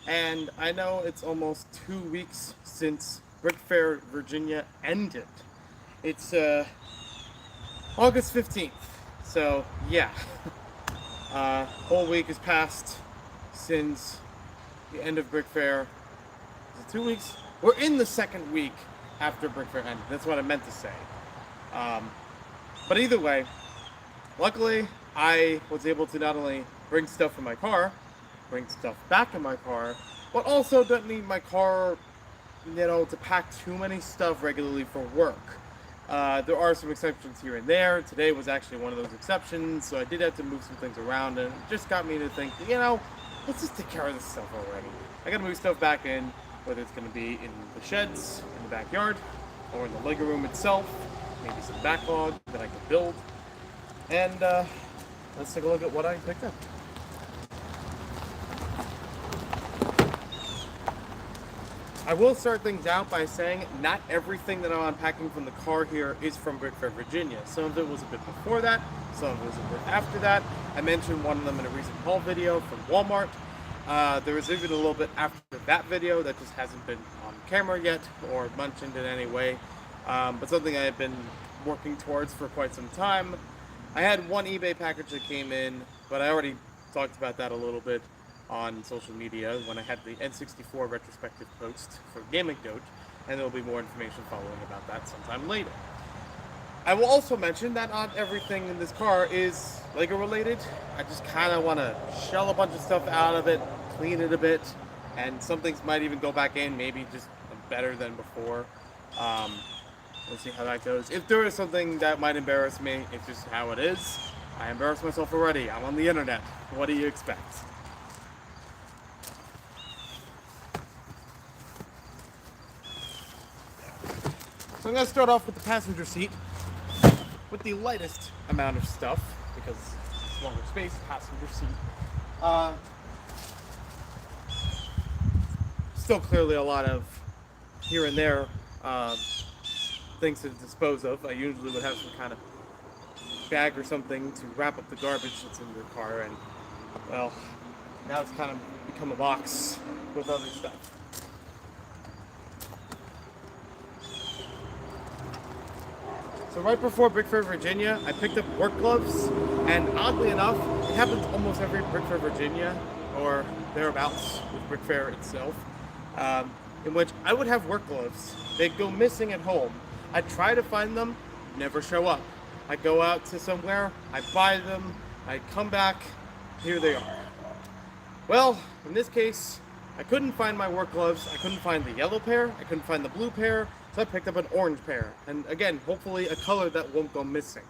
And I know it's almost 2 weeks since BrickFair Virginia ended. It's August 15th. So, yeah. Whole week has passed since the end of BrickFair. Is it 2 weeks? We're in the second week after BrickFair ended. That's what I meant to say. But either way, luckily I was able to not only bring stuff from my car, bring stuff back in my car, but also don't need my car, to pack too many stuff regularly for work. There are some exceptions here and there. Today was actually one of those exceptions, so I did have to move some things around, and it just got me to think, let's just take care of this stuff already. I gotta move stuff back in, whether it's gonna be in the sheds, in the backyard, or in the Lego room itself, maybe some backlog that I can build. And let's take a look at what I picked up. I will start things out by saying not everything that I'm unpacking from the car here is from BrickFair Virginia. Some of it was a bit before that, some of it was a bit after that. I mentioned one of them in a recent haul video from Walmart. There was even a little bit after that video that just hasn't been on camera yet or mentioned in any way, but something I have been working towards for quite some time. I had one eBay package that came in, but I already talked about that a little bit on social media when I had the N64 retrospective post for Gaming Goat, and there will be more information following about that sometime later. I will also mention that not everything in this car is Lego related. I just kind of want to shell a bunch of stuff out of it, clean it a bit, and some things might even go back in, maybe just better than before. We'll see how that goes. If there is something that might embarrass me, it's just how it is. I embarrassed myself already. I'm on the internet. What do you expect? So I'm going to start off with the passenger seat with the lightest amount of stuff because it's smaller space, passenger seat. Still clearly a lot of here and there things to dispose of. I usually would have some kind of bag or something to wrap up the garbage that's in the car, and well, now it's kind of become a box with other stuff. So right before BrickFair Virginia, I picked up work gloves, and oddly enough, it happens almost every BrickFair Virginia, or thereabouts with BrickFair itself, in which I would have work gloves. They'd go missing at home. I'd try to find them, never show up. I go out to somewhere, I buy them, I come back, here they are. Well, in this case, I couldn't find my work gloves, I couldn't find the yellow pair, I couldn't find the blue pair, so I picked up an orange pair, and again, hopefully a color that won't go missing.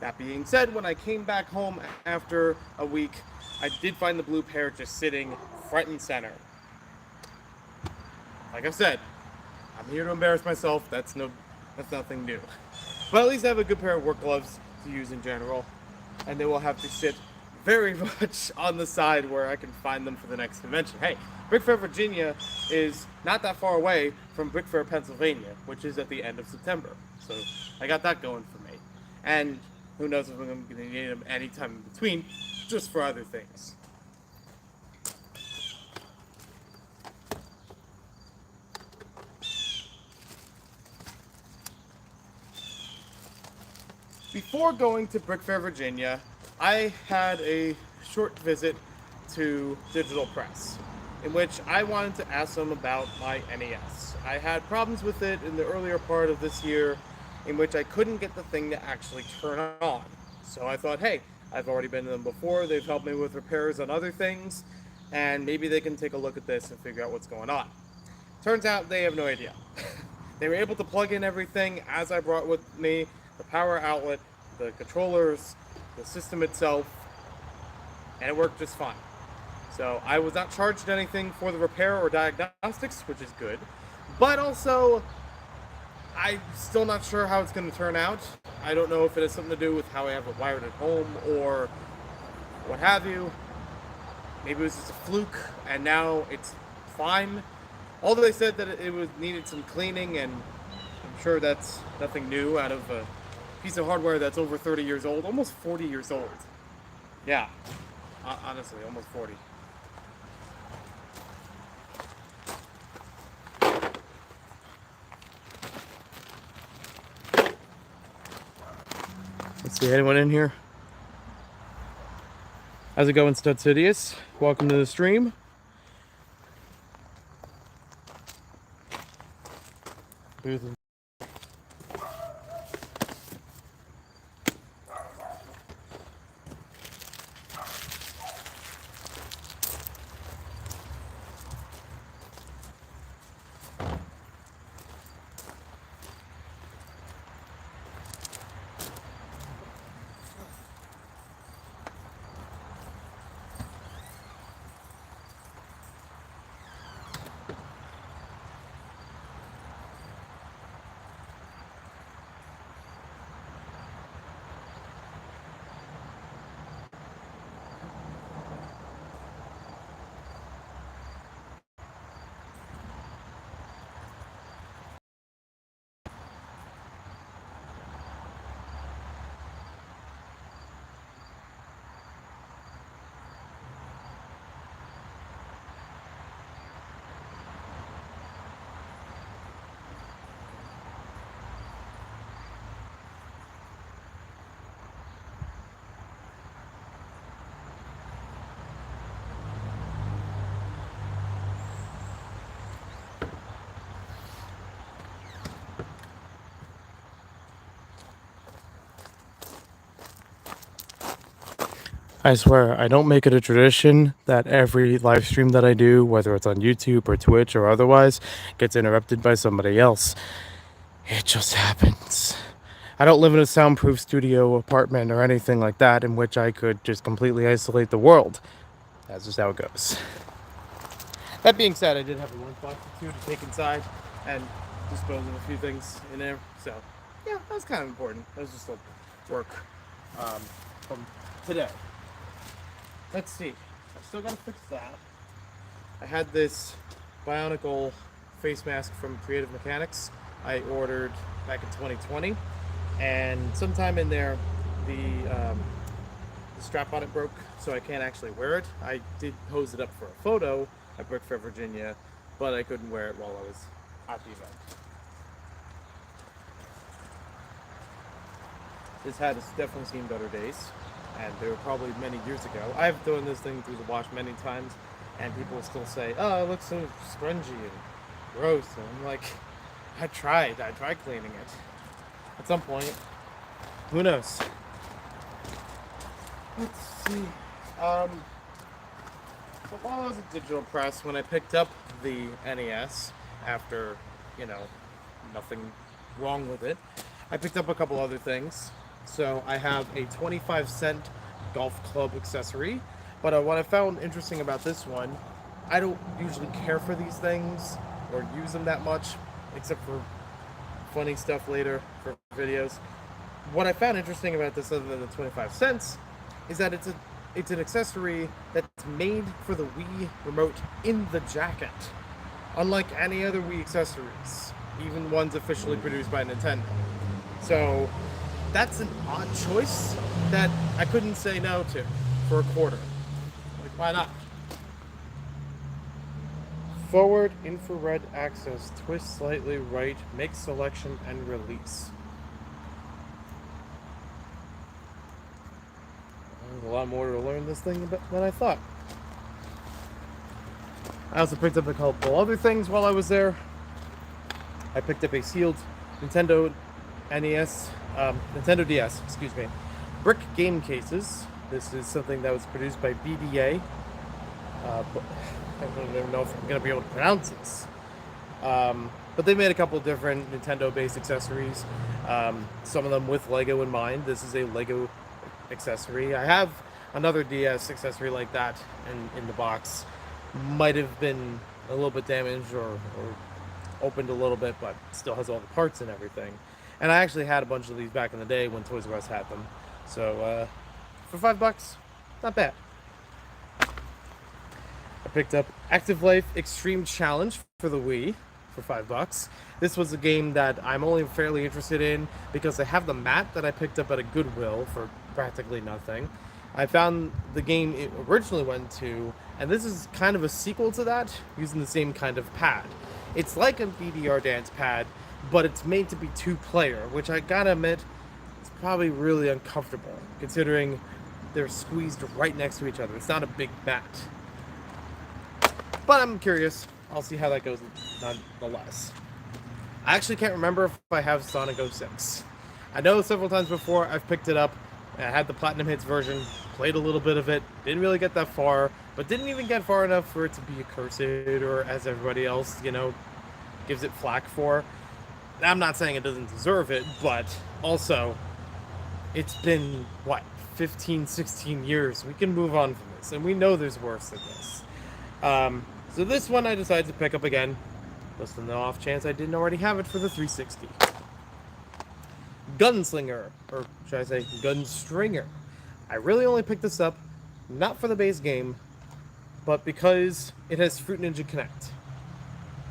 That being said, when I came back home after a week, I did find the blue pair just sitting front and center. Like I said, I'm here to embarrass myself, that's nothing new. But at least I have a good pair of work gloves to use in general, and they will have to sit very much on the side where I can find them for the next convention. Hey, BrickFair Virginia is not that far away from BrickFair Pennsylvania, which is at the end of September. So I got that going for me. And who knows if I'm going to need them anytime in between, just for other things. Before going to BrickFair Virginia, I had a short visit to Digital Press, in which I wanted to ask them about my NES. I had problems with it in the earlier part of this year, in which I couldn't get the thing to actually turn on. So I thought, hey, I've already been to them before, they've helped me with repairs on other things, and maybe they can take a look at this and figure out what's going on. Turns out they have no idea. They were able to plug in everything as I brought with me, the power outlet, the controllers, the system itself, and it worked just fine. So I was not charged anything for the repair or diagnostics, which is good, but also I'm still not sure how it's going to turn out. I don't know if it has something to do with how I have it wired at home or what have you. Maybe it was just a fluke and now it's fine. Although they said that it was needed some cleaning, and I'm sure that's nothing new out of a piece of hardware that's over 30 years old, almost 40 years old. Yeah, honestly, almost 40. See anyone in here? How's it going, Stud Sidious? Welcome to the stream. Booth. I swear, I don't make it a tradition that every live stream that I do, whether it's on YouTube or Twitch or otherwise, gets interrupted by somebody else. It just happens. I don't live in a soundproof studio apartment or anything like that in which I could just completely isolate the world. That's just how it goes. That being said, I did have a lunchbox or two to take inside and dispose of a few things in there. So, yeah, that was kind of important. That was just a work from today. Let's see. I still gotta fix that. I had this Bionicle face mask from Creative Mechanics. I ordered back in 2020, and sometime in there, the strap on it broke, so I can't actually wear it. I did pose it up for a photo at BrickFair, Virginia, but I couldn't wear it while I was at the event. This hat has definitely seen better days, and they were probably many years ago. I've thrown this thing through the wash many times, and people still say, "Oh, it looks so scrungy and gross." And I'm like, I tried cleaning it. At some point, who knows? Let's see. So while I was at Digital Press, when I picked up the NES, after, nothing wrong with it, I picked up a couple other things. So I have a 25-cent golf club accessory, but what I found interesting about this one, I don't usually care for these things or use them that much, except for funny stuff later for videos. What I found interesting about this, other than the 25 cents, is that it's an accessory that's made for the Wii remote in the jacket, unlike any other Wii accessories, even ones officially produced by Nintendo. So that's an odd choice that I couldn't say no to for a quarter. Like, why not? Forward infrared access, twist slightly right, make selection and release. There's a lot more to learn this thing than I thought. I also picked up a couple other things while I was there. I picked up a sealed Nintendo DS, brick game cases. This is something that was produced by BDA. I don't even know if I'm going to be able to pronounce this. But they made a couple different Nintendo-based accessories. Some of them with Lego in mind. This is a Lego accessory. I have another DS accessory like that in the box. Might have been a little bit damaged or opened a little bit, but still has all the parts and everything. And I actually had a bunch of these back in the day when Toys R Us had them. So for $5, not bad. I picked up Active Life Extreme Challenge for the Wii for $5. This was a game that I'm only fairly interested in because I have the mat that I picked up at a Goodwill for practically nothing. I found the game it originally went to, and this is kind of a sequel to that, using the same kind of pad. It's like a VDR dance pad, but it's made to be two-player, which I gotta admit, it's probably really uncomfortable, considering they're squeezed right next to each other. It's not a big mat. But I'm curious. I'll see how that goes nonetheless. I actually can't remember if I have Sonic 06. I know several times before I've picked it up. I had the Platinum Hits version, played a little bit of it, didn't really get that far, but didn't even get far enough for it to be accursed, or as everybody else, gives it flack for. I'm not saying it doesn't deserve it, but also, it's been, 15, 16 years. We can move on from this, and we know there's worse than this. So this one I decided to pick up again, just on the off chance I didn't already have it for the 360. Gunslinger, or should I say Gunstringer. I really only picked this up, not for the base game, but because it has Fruit Ninja Connect.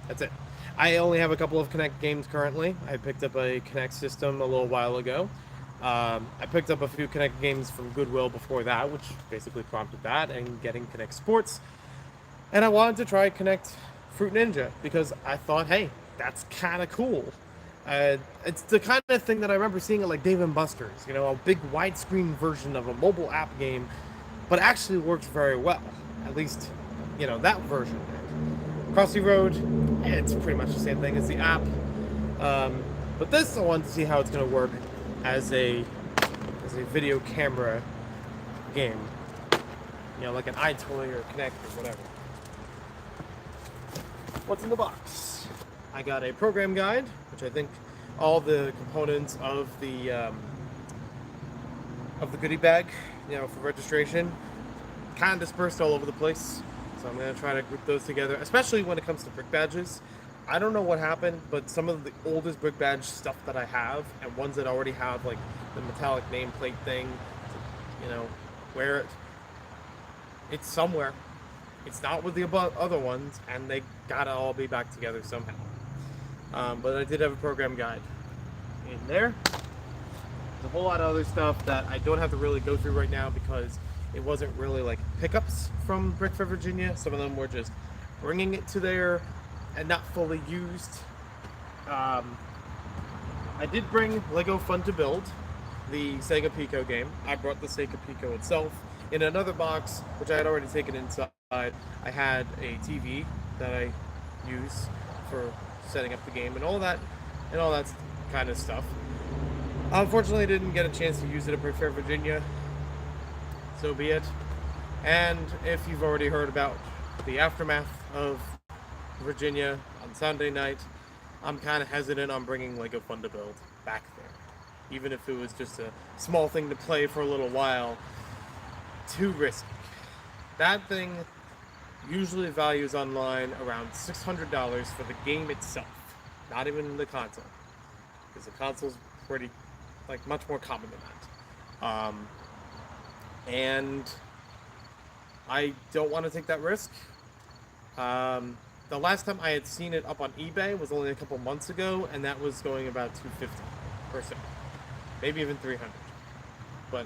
That's it. I only have a couple of Connect games currently. I picked up a Connect system a little while ago. I picked up a few Connect games from Goodwill before that, which basically prompted that, and getting Connect Sports. And I wanted to try Connect Fruit Ninja, because I thought, hey, that's kind of cool. It's the kind of thing that I remember seeing at like Dave & Buster's, a big widescreen version of a mobile app game, but actually works very well. At least, that version. Crossy Road, it's pretty much the same thing as the app. But this, I wanted to see how it's going to work as a video camera game. Like an iToy or Connect or whatever. What's in the box? I got a program guide, which I think all the components of the goodie bag, for registration, kind of dispersed all over the place. So I'm going to try to group those together, especially when it comes to brick badges. I don't know what happened, but some of the oldest brick badge stuff that I have, and ones that already have like the metallic nameplate thing, wear it. It's somewhere. It's not with the other ones, and they gotta all be back together somehow. But I did have a program guide in there. There's a whole lot of other stuff that I don't have to really go through right now because it wasn't really like pickups from BrickFair, Virginia. Some of them were just bringing it to there and not fully used. I did bring Lego Fun to Build, the Sega Pico game. I brought the Sega Pico itself. In another box, which I had already taken inside, I had a TV that I use for setting up the game and all that kind of stuff. Unfortunately, I didn't get a chance to use it at BrickFair, Virginia. So be it. And if you've already heard about the aftermath of Virginia on Sunday night, I'm kind of hesitant on bringing Lego Fun to Build back there. Even if it was just a small thing to play for a little while. Too risky. That thing usually values online around $600 for the game itself, not even the console, because the console's pretty, much more common than that. And I don't want to take that risk. The last time I had seen it up on eBay was only a couple months ago, and that was going about $250 per set, maybe even $300. But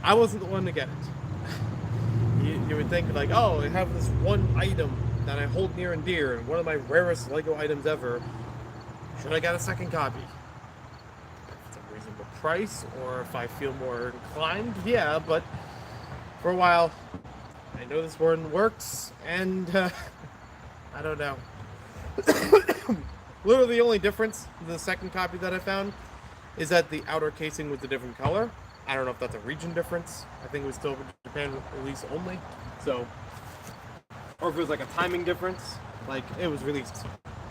I wasn't the one to get it. You would think oh, I have this one item that I hold near and dear, and one of my rarest Lego items ever. Should I get a second copy? If it's a reasonable price, or if I feel more inclined, yeah. But for a while, I know this one works, and I don't know. Literally, the only difference in the second copy that I found is that the outer casing was a different color. I don't know if that's a region difference. I think it was still Japan release only. So, or if it was a timing difference, it was released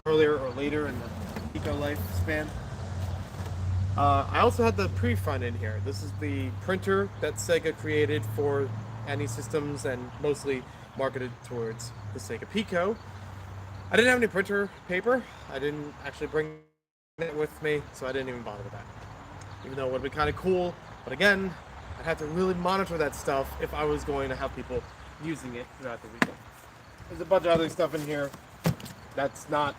earlier or later in the Pico lifespan. I also had the pre-front in here. This is the printer that Sega created for any systems and mostly marketed towards the Sega Pico. I didn't have any printer paper. I didn't actually bring it with me, so I didn't even bother with that. Even though it would have been kind of cool. But again, I'd have to really monitor that stuff if I was going to have people using it throughout the weekend. There's a bunch of other stuff in here that's not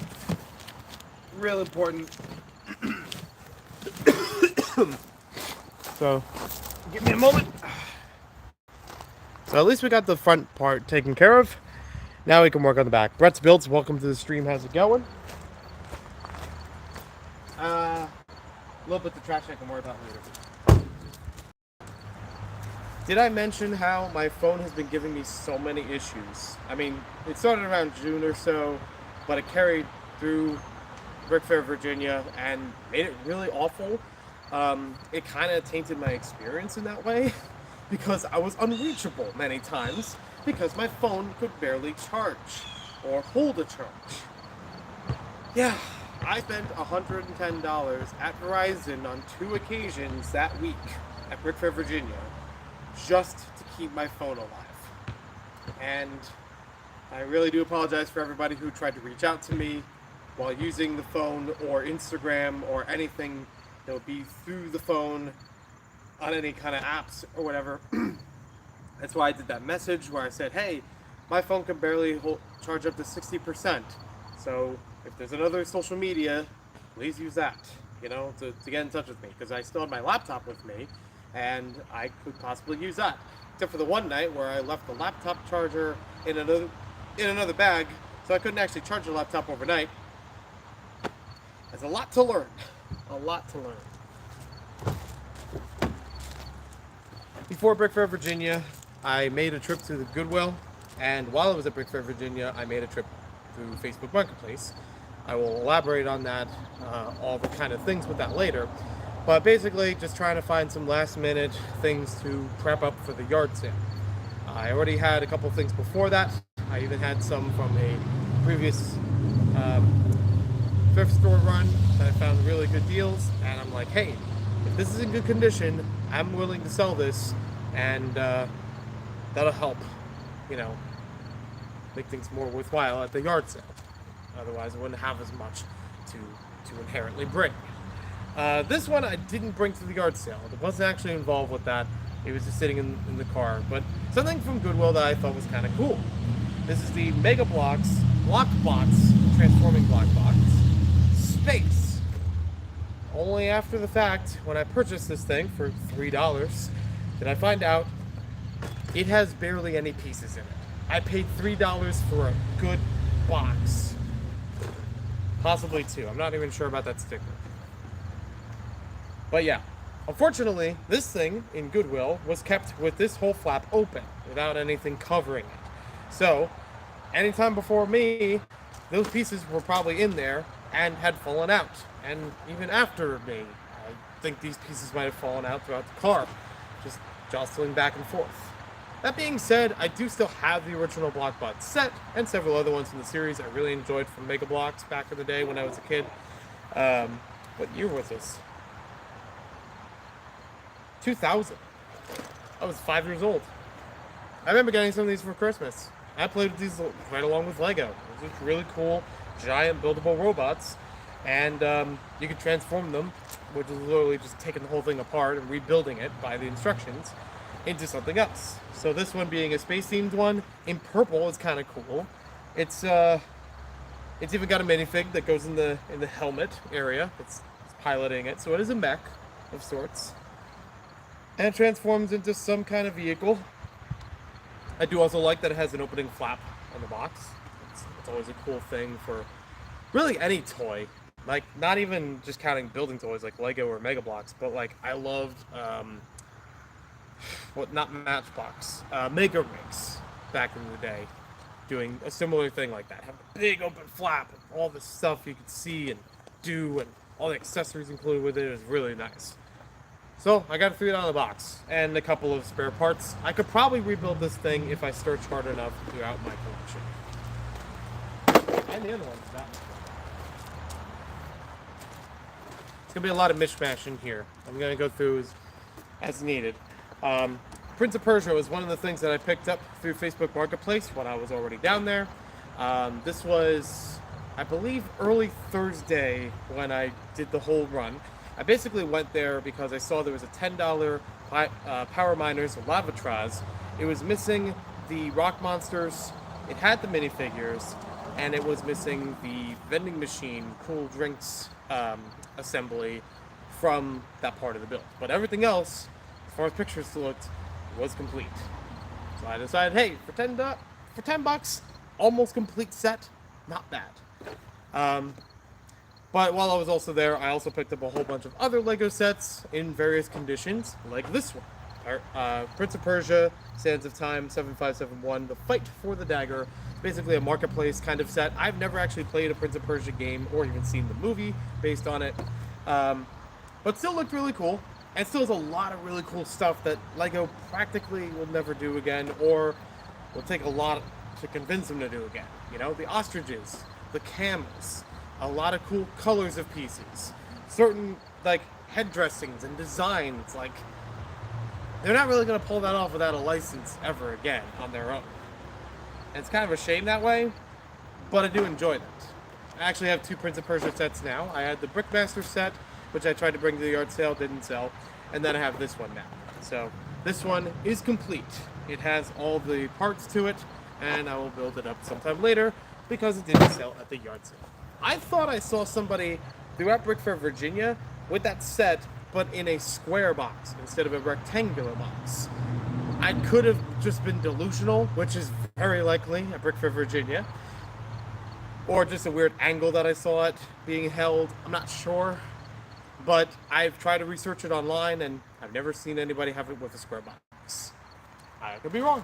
real important. So, give me a moment. So at least we got the front part taken care of. Now we can work on the back. Brett's Builds, welcome to the stream. How's it going? little bit of trash I can worry about later. Did I mention how my phone has been giving me so many issues? I mean, it started around June or so, but it carried through BrickFair, Virginia, and made it really awful. It kind of tainted my experience in that way, because I was unreachable many times, because my phone could barely charge, or hold a charge. Yeah, I spent $110 at Verizon on 2 occasions that week at BrickFair, Virginia, just to keep my phone alive. And I really do apologize for everybody who tried to reach out to me while using the phone or Instagram or anything that would be through the phone on any kind of apps or whatever. That's why I did that message where I said, hey, my phone can barely charge up to 60%. So if there's another social media, please use that, you know, to get in touch with me, because I still had my laptop with me and I could possibly use that. Except for the one night where I left the laptop charger in another bag, so I couldn't actually charge the laptop overnight. There's a lot to learn. A lot to learn. Before BrickFair, Virginia, I made a trip to the Goodwill, and while I was at BrickFair, Virginia, I made a trip through Facebook Marketplace. I will elaborate on that, all the kind of things with that later. But basically, just trying to find some last-minute things to prep up for the yard sale. I already had a couple things before that. I even had some from a previous thrift store run that I found really good deals, and I'm like, hey, if this is in good condition, I'm willing to sell this, and that'll help, you know, make things more worthwhile at the yard sale. Otherwise, I wouldn't have as much to inherently bring. This one I didn't bring to the yard sale. It wasn't actually involved with that. It was just sitting in the car. But something from Goodwill that I thought was kind of cool. This is the Mega Bloks Block Box Transforming Block Box Space. Only after the fact, when I purchased this thing for $3, did I find out it has barely any pieces in it. I paid $3 for a good box. Possibly 2. I'm not even sure about that sticker. But yeah, unfortunately, this thing in Goodwill was kept with this whole flap open without anything covering it. So, anytime before me, those pieces were probably in there and had fallen out. And even after me, I think these pieces might have fallen out throughout the car, just jostling back and forth. That being said, I do still have the original BlockBot set and several other ones in the series I really enjoyed from Mega Bloks back in the day when I was a kid. What year was this? 2000. I was 5 years old. I remember getting some of these for Christmas. I played with these right along with Lego. It was really cool, giant buildable robots, and you could transform them, which is literally just taking the whole thing apart and rebuilding it by the instructions into something else. So this one being a space-themed one in purple is kind of cool. It's even got a minifig that goes in the helmet area. It's piloting it, so it is a mech of sorts. And it transforms into some kind of vehicle. I do also like that it has an opening flap on the box. It's always a cool thing for really any toy. Like, not even just counting building toys like Lego or Mega Bloks, but like, I loved, not Matchbox, Mega Rigs back in the day, doing a similar thing like that. Have a big open flap and all the stuff you could see and do, and all the accessories included with it. It was really nice. So I got a $3 box and a couple of spare parts. I could probably rebuild this thing if I search hard enough throughout my collection. And the other one's that. It's gonna be a lot of mishmash in here. I'm gonna go through as needed. Prince of Persia was one of the things that I picked up through Facebook Marketplace when I was already down there. This was, I believe, early Thursday when I did the whole run. I basically went there because I saw there was a $10 Power Miners Lavatraz. It was missing the rock monsters, it had the minifigures, and it was missing the vending machine cool drinks assembly from that part of the build. But everything else, as far as pictures looked, was complete. So I decided, hey, for $10, almost complete set, not bad. But while I was also there, I also picked up a whole bunch of other Lego sets in various conditions, like this one. Prince of Persia, Sands of Time 7571, The Fight for the Dagger. It's basically a marketplace kind of set. I've never actually played a Prince of Persia game or even seen the movie based on it. But still looked really cool. And still has a lot of really cool stuff that Lego practically will never do again, or will take a lot to convince them to do again. You know, the ostriches, the camels, a lot of cool colors of pieces, certain like head dressings and designs. Like, they're not really going to pull that off without a license ever again on their own. And it's kind of a shame that way, but I do enjoy that. I actually have 2 Prince of Persia sets now. I had the Brickmaster set, which I tried to bring to the yard sale, didn't sell, and then I have this one now. So this one is complete. It has all the parts to it, and I will build it up sometime later because it didn't sell at the yard sale. I thought I saw somebody throughout BrickFair, Virginia with that set, but in a square box instead of a rectangular box. I could have just been delusional, which is very likely at BrickFair, Virginia, or just a weird angle that I saw it being held. I'm not sure, but I've tried to research it online, and I've never seen anybody have it with a square box. I could be wrong.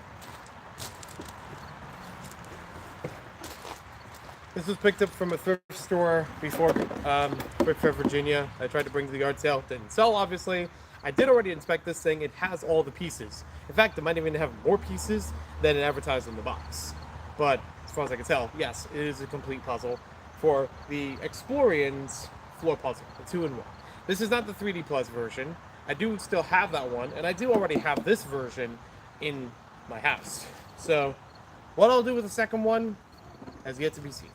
This was picked up from a thrift store before BrickFair, Virginia. I tried to bring to the yard sale. Didn't sell, obviously. I did already inspect this thing. It has all the pieces. In fact, it might even have more pieces than it advertised in the box. But as far as I can tell, yes, it is a complete puzzle for the Explorians floor puzzle, the 2-in-1. This is not the 3D Plus version. I do still have that one, and I do already have this version in my house. So what I'll do with the second one has yet to be seen.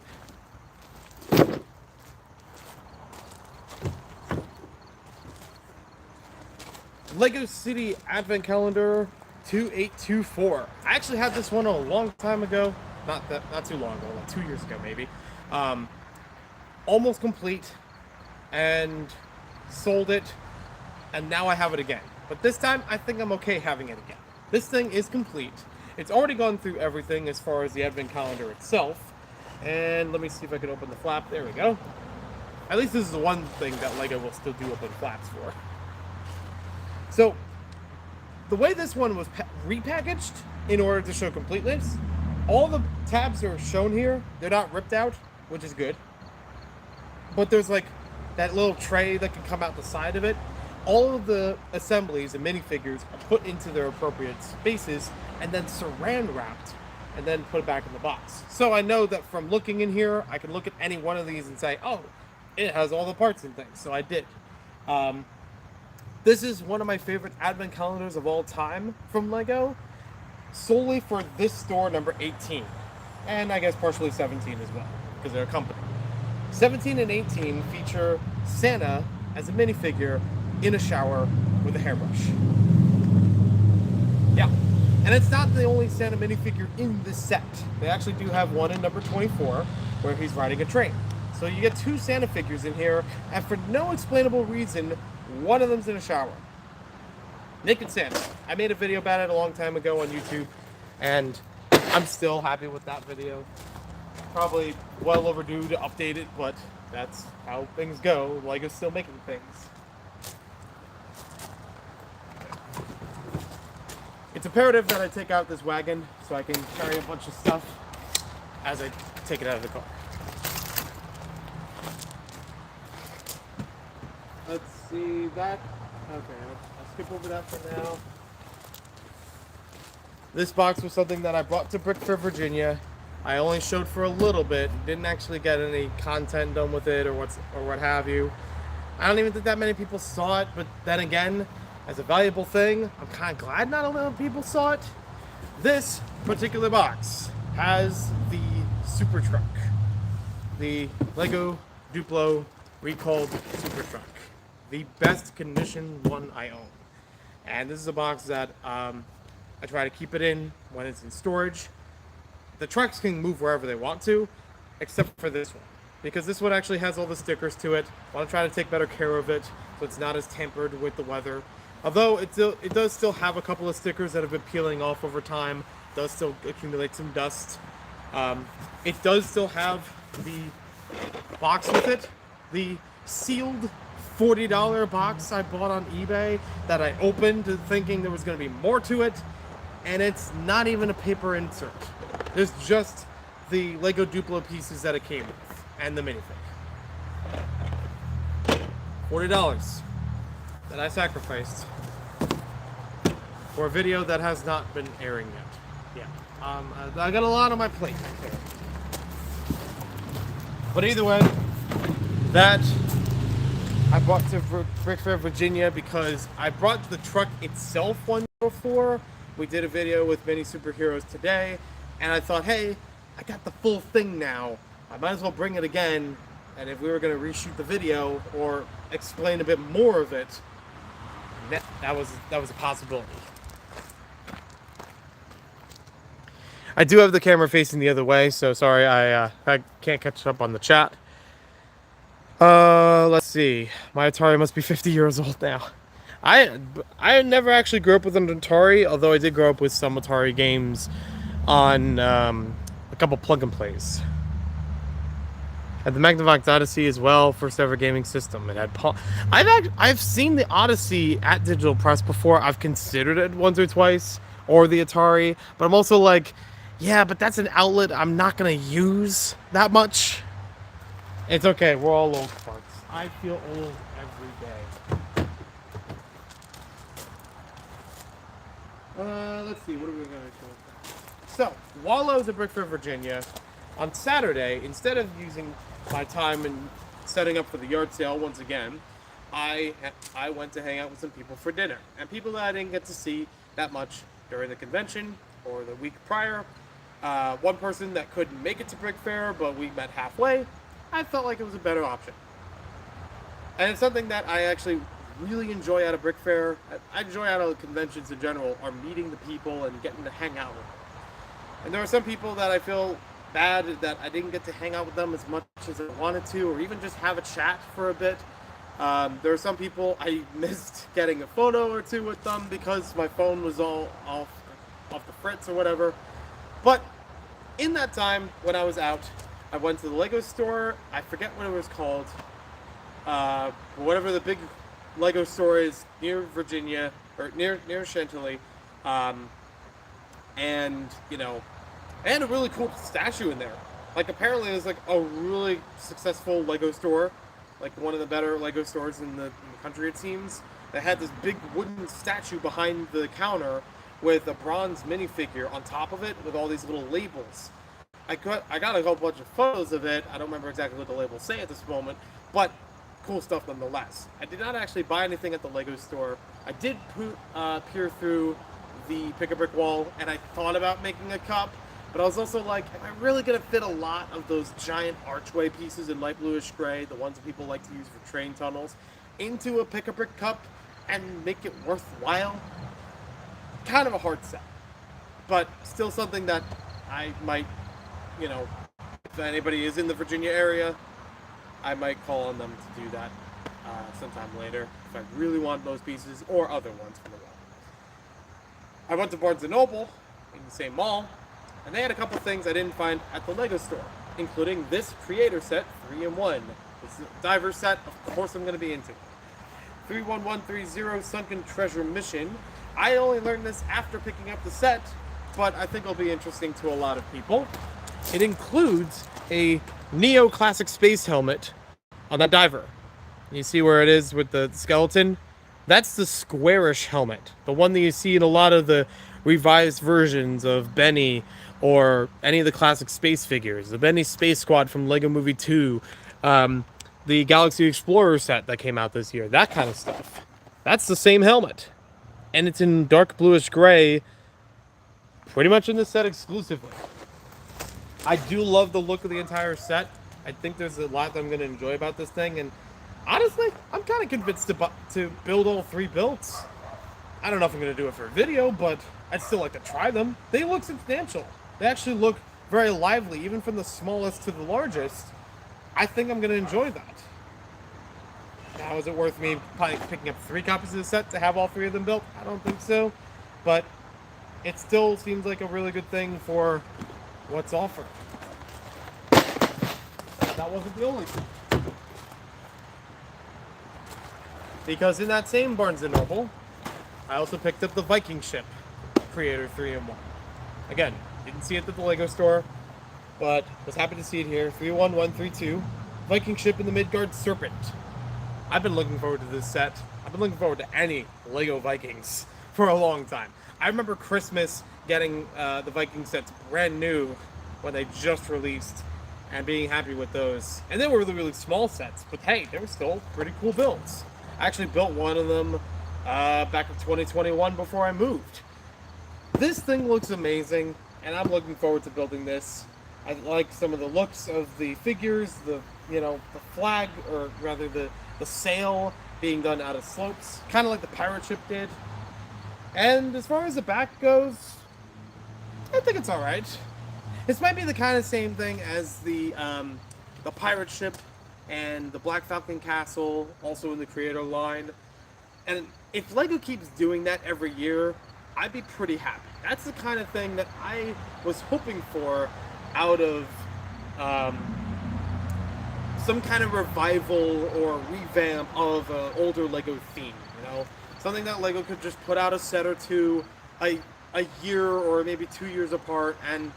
Lego City Advent Calendar 2824. I actually had this one a long time ago. Not too long ago, like 2 years ago maybe. Almost complete, and sold it, and now I have it again. But this time, I think I'm okay having it again. This thing is complete. It's already gone through everything as far as the Advent Calendar itself. And let me see if I can open the flap. There we go. At least this is the one thing that Lego will still do open flaps for. So, the way this one was repackaged in order to show completeness, all the tabs are shown here. They're not ripped out, which is good. But there's like that little tray that can come out the side of it. All of the assemblies and minifigures are put into their appropriate spaces and then saran wrapped and then put it back in the box. So I know that from looking in here, I can look at any one of these and say, oh, it has all the parts and things. So I did. This is one of my favorite advent calendars of all time from Lego, solely for this store, number 18. And I guess partially 17 as well, because they're a company. 17 and 18 feature Santa as a minifigure in a shower with a hairbrush. Yeah, and it's not the only Santa minifigure in this set. They actually do have one in number 24 where he's riding a train. So you get 2 Santa figures in here, and for no explainable reason, one of them's in a shower. Naked Santa. I made a video about it a long time ago on YouTube, and I'm still happy with that video. Probably well overdue to update it, but that's how things go. Lego's still making things. It's imperative that I take out this wagon so I can carry a bunch of stuff as I take it out of the car. Let's see that. Okay, I'll skip over that for now. This box was something that I brought to BrickFair, Virginia. I only showed for a little bit, didn't actually get any content done with it or what have you. I don't even think that many people saw it, but then again, as a valuable thing, I'm kind of glad not a lot of people saw it. This particular box has the Super Truck, the Lego Duplo recalled Super Truck, the best condition one I own. And this is a box that I try to keep it in when it's in storage. The trucks can move wherever they want to, except for this one, because this one actually has all the stickers to it. I want to try to take better care of it so it's not as tampered with the weather. Although it does still have a couple of stickers that have been peeling off over time. It does still accumulate some dust. It does still have the box with it, the sealed $40 box I bought on eBay that I opened thinking there was going to be more to it, and it's not even a paper insert. There's just the Lego Duplo pieces that it came with, and the minifig. $40 that I sacrificed for a video that has not been airing yet. Yeah, I got a lot on my plate. But either way, that I brought to BrickFair, Virginia, because I brought the truck itself one before. We did a video with many superheroes today, and I thought, hey, I got the full thing now. I might as well bring it again. And if we were going to reshoot the video or explain a bit more of it, that was a possibility. I do have the camera facing the other way, so sorry I can't catch up on the chat. Let's see. My Atari must be 50 years old now. I never actually grew up with an Atari, although I did grow up with some Atari games on a couple plug and plays. Had the Magma Mech Odyssey as well, first ever gaming system. It had I've seen the Odyssey at Digital Press before. I've considered it once or twice, or the Atari, but I'm also like, yeah, but that's an outlet I'm not gonna use that much. It's okay, we're all old farts. I feel old every day. Let's see, what are we gonna show? So, while I was at BrickFair, Virginia, on Saturday, instead of using my time and setting up for the yard sale once again, I went to hang out with some people for dinner. And people that I didn't get to see that much during the convention or the week prior. One person that couldn't make it to BrickFair, but we met halfway. I felt like it was a better option. And it's something that I actually really enjoy out of BrickFair. I enjoy out of conventions in general, are meeting the people and getting to hang out with them. And there are some people that I feel bad that I didn't get to hang out with them as much as I wanted to, or even just have a chat for a bit. There are some people I missed getting a photo or two with them because my phone was all off the fritz or whatever. But in that time when I was out, I went to the Lego store. I forget what it was called. Whatever the big Lego store is near Virginia, or near Chantilly. And, you know, and a really cool statue in there. Like, apparently there's like a really successful Lego store, like one of the better Lego stores in the country, it seems, that had this big wooden statue behind the counter with a bronze minifigure on top of it with all these little labels. I got a whole bunch of photos of it. I don't remember exactly what the labels say at this moment, but cool stuff nonetheless. I did not actually buy anything at the Lego store. I did peer through the pick-a-brick wall, and I thought about making a cup, but I was also like, am I really going to fit a lot of those giant archway pieces in light bluish gray, the ones that people like to use for train tunnels, into a pick-a-brick cup and make it worthwhile? Kind of a hard sell, but still something that I might, you know, if anybody is in the Virginia area, I might call on them to do that sometime later if I really want those pieces or other ones from the wall. I went to Barnes & Noble in the same mall, and they had a couple things I didn't find at the Lego store, including this Creator set, 3-in-1. This diver set, of course I'm going to be into. 31130 Sunken Treasure Mission. I only learned this after picking up the set, but I think it'll be interesting to a lot of people. It includes a neo-classic space helmet on that diver. You see where it is with the skeleton? That's the squarish helmet, the one that you see in a lot of the revised versions of Benny or any of the classic space figures. The Benny Space Squad from Lego Movie 2, the Galaxy Explorer set that came out this year, that kind of stuff. That's the same helmet. And it's in dark bluish gray, pretty much in this set exclusively. I do love the look of the entire set. I think there's a lot that I'm going to enjoy about this thing, and honestly, I'm kind of convinced to build all 3 builds. I don't know if I'm going to do it for a video, but I'd still like to try them. They look substantial. They actually look very lively, even from the smallest to the largest. I think I'm going to enjoy that. Now, is it worth me probably picking up 3 copies of the set to have all 3 of them built? I don't think so, but it still seems like a really good thing for what's offered. That wasn't the only thing. Because in that same Barnes & Noble, I also picked up the Viking ship, Creator 3-in-1. Again, didn't see it at the LEGO store, but was happy to see it here. 31132, Viking ship in the Midgard Serpent. I've been looking forward to this set. I've been looking forward to any LEGO Vikings for a long time. I remember Christmas getting the Viking sets brand new when they just released and being happy with those. And they were really, really small sets, but hey, they were still pretty cool builds. I actually built one of them back in 2021 before I moved. This thing looks amazing, and I'm looking forward to building this. I like some of the looks of the figures, the flag, or rather the sail being done out of slopes, kind of like the pirate ship did. And as far as the back goes, I think it's all right. This might be the kind of same thing as the pirate ship and the Black Falcon Castle, also in the Creator line. And if LEGO keeps doing that every year, I'd be pretty happy. That's the kind of thing that I was hoping for out of some kind of revival or revamp of an older LEGO theme, Something that LEGO could just put out a set or two a year or maybe 2 years apart, and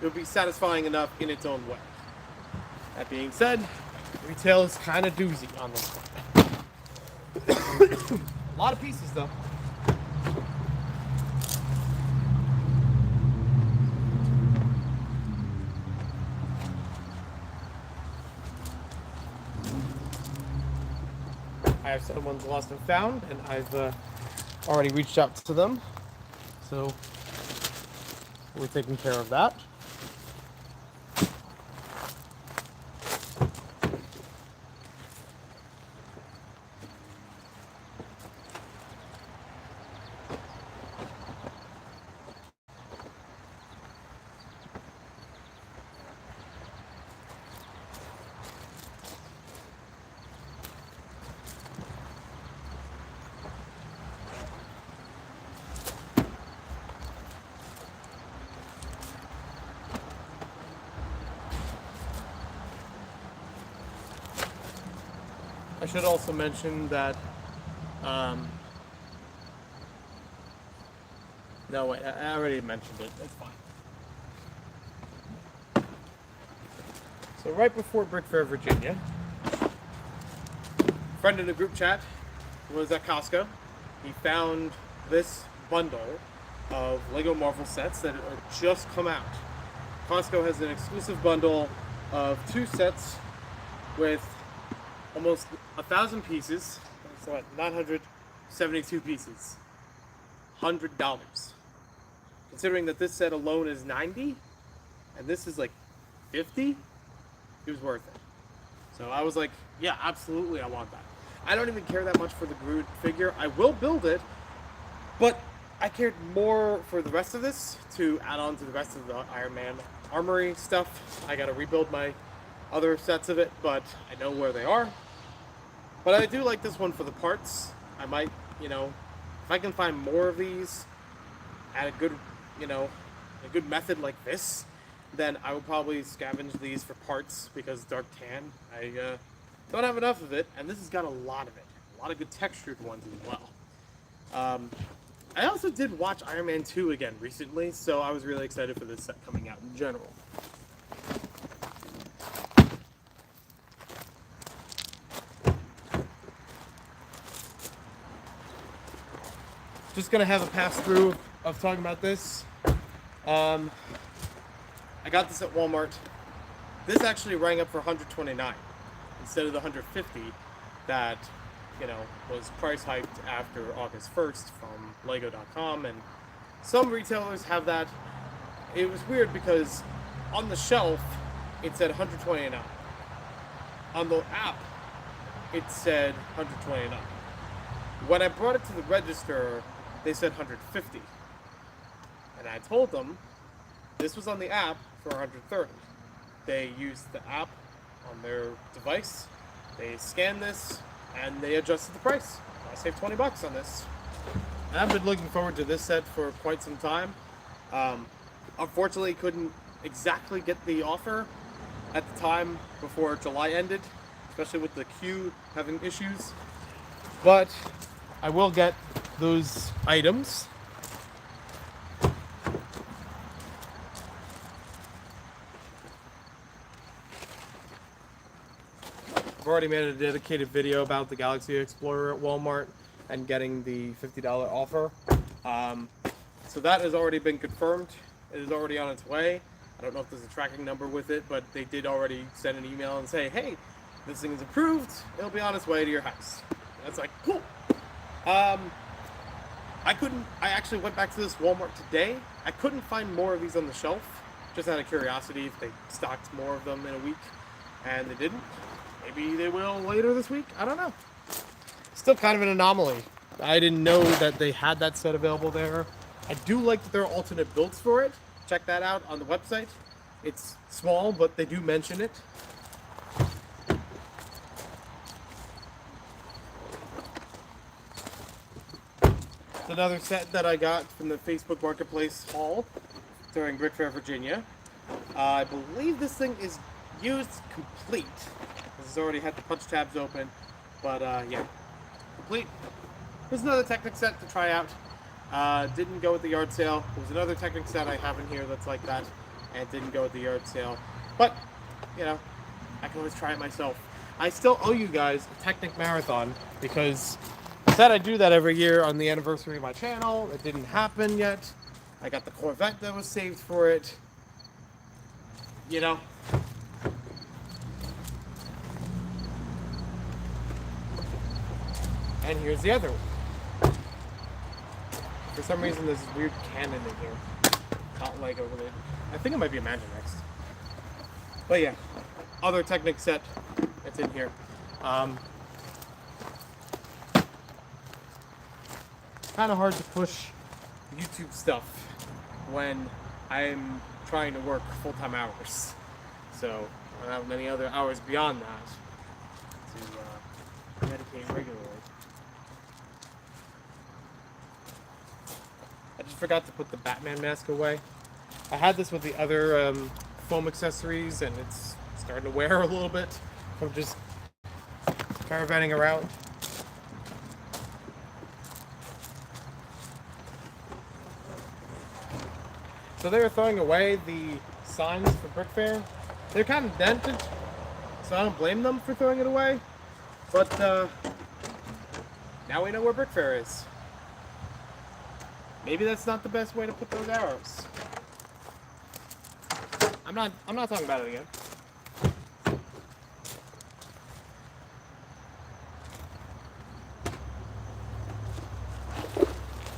it would be satisfying enough in its own way. That being said, retail is kind of doozy on this one. A lot of pieces, though. I have someone's lost and found, and I've already reached out to them, so we're taking care of that. I should also mention that, no wait, I already mentioned it, it's fine. So right before BrickFair, Virginia, a friend in the group chat was at Costco. He found this bundle of LEGO Marvel sets that are just come out. Costco has an exclusive bundle of 2 sets with almost 1,000 pieces. So what, 972 pieces. $100. Considering that this set alone is 90, and this is like 50, it was worth it. So I was like, yeah, absolutely, I want that. I don't even care that much for the Groot figure. I will build it, but I cared more for the rest of this to add on to the rest of the Iron Man armory stuff. I gotta rebuild my other sets of it, but I know where they are. But I do like this one for the parts. I might, if I can find more of these at a good, a good method like this, then I will probably scavenge these for parts, because Dark Tan, I don't have enough of it, and this has got a lot of it. A lot of good textured ones as well. I also did watch Iron Man 2 again recently, so I was really excited for this set coming out in general. Just gonna have a pass through of talking about this. I got this at Walmart. This actually rang up for $129 instead of the $150 that was price hiked after August 1st from Lego.com, and some retailers have that. It was weird because on the shelf it said $129. On the app it said $129. When I brought it to the register, they said $150. And I told them this was on the app for $130. They used the app on their device, they scanned this, and they adjusted the price. I saved $20 on this. And I've been looking forward to this set for quite some time. Unfortunately, couldn't exactly get the offer at the time before July ended, especially with the queue having issues. but I will get those items. I've already made a dedicated video about the Galaxy Explorer at Walmart and getting the $50 offer. So that has already been confirmed. It is already on its way. I don't know if there's a tracking number with it, but they did already send an email and say, hey, this thing is approved. It'll be on its way to your house. That's like, cool. I actually went back to this Walmart today. I couldn't find more of these on the shelf. Just out of curiosity if they stocked more of them in a week, and they didn't. Maybe they will later this week. I don't know. Still kind of an anomaly. I didn't know that they had that set available there. I do like that there are alternate builds for it. Check that out on the website. It's small, but they do mention it. It's another set that I got from the Facebook Marketplace haul during BrickFair, Virginia. I believe this thing is used complete. This has already had the punch tabs open, but yeah, complete. There's another Technic set to try out. Didn't go with the yard sale. There's another Technic set I have in here that's like that, and it didn't go with the yard sale. But, you know, I can always try it myself. I still owe you guys a Technic Marathon, because I said I'd do that every year on the anniversary of my channel. It didn't happen yet. I got the Corvette that was saved for it. You know. And here's the other one. For some reason, there's this weird cannon in here. Not Lego related. I think it might be a Maginex. But yeah, other Technic set that's in here. Kind of hard to push YouTube stuff when I'm trying to work full-time hours. So I don't have many other hours beyond that to dedicate regularly. I just forgot to put the Batman mask away. I had this with the other foam accessories, and it's starting to wear a little bit from just caravanning around. So they were throwing away the signs for BrickFair. They're kind of dented, so I don't blame them for throwing it away. But now we know where BrickFair is. Maybe that's not the best way to put those arrows. I'm not talking about it again.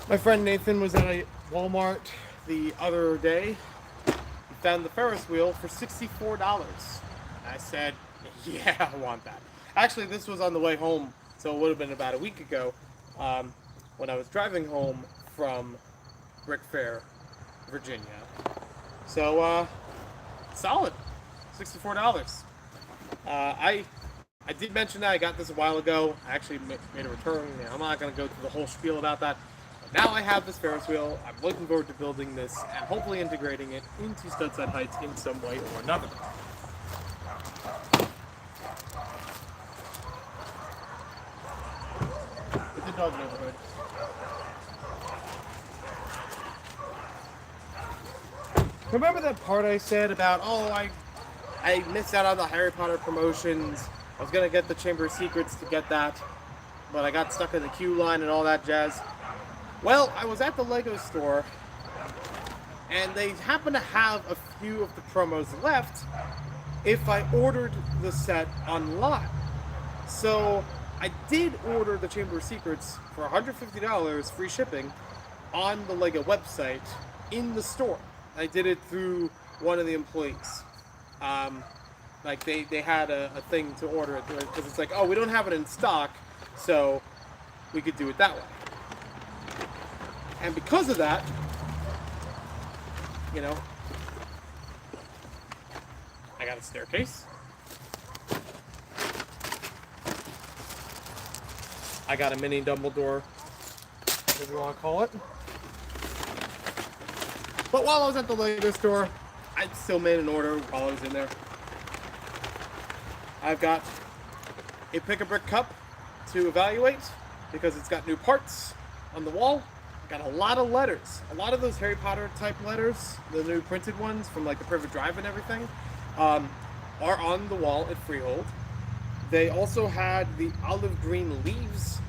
My friend Nathan was at a Walmart the other day. He found the Ferris wheel for $64. I said, yeah, I want that. Actually, this was on the way home, so it would have been about a week ago when I was driving home from BrickFair, Virginia. So, solid, $64. I did mention that I got this a while ago. I actually made a return. I'm not going to go through the whole spiel about that. But now I have this Ferris wheel. I'm looking forward to building this and hopefully integrating it into Studset Heights in some way or another. It's a dog neighborhood. Remember that part I said about, oh, I missed out on the Harry Potter promotions. I was going to get the Chamber of Secrets to get that, but I got stuck in the queue line and all that jazz. Well, I was at the Lego store, and they happen to have a few of the promos left if I ordered the set online. So I did order the Chamber of Secrets for $150 free shipping on the Lego website in the store. I did it through one of the employees. Like they had a thing to order it because it's like, oh, we don't have it in stock, so we could do it that way. And because of that, you know, I got a staircase. I got a mini Dumbledore, whatever you want to call it. But while I was at the Lego store, I still made an order while I was in there. I've got a pick-a-brick cup to evaluate. because it's got new parts on the wall. Got a lot of letters. A lot of those Harry Potter type letters, the new printed ones from like the Privet Drive and everything, are on the wall at Freehold. They also had the olive green leaves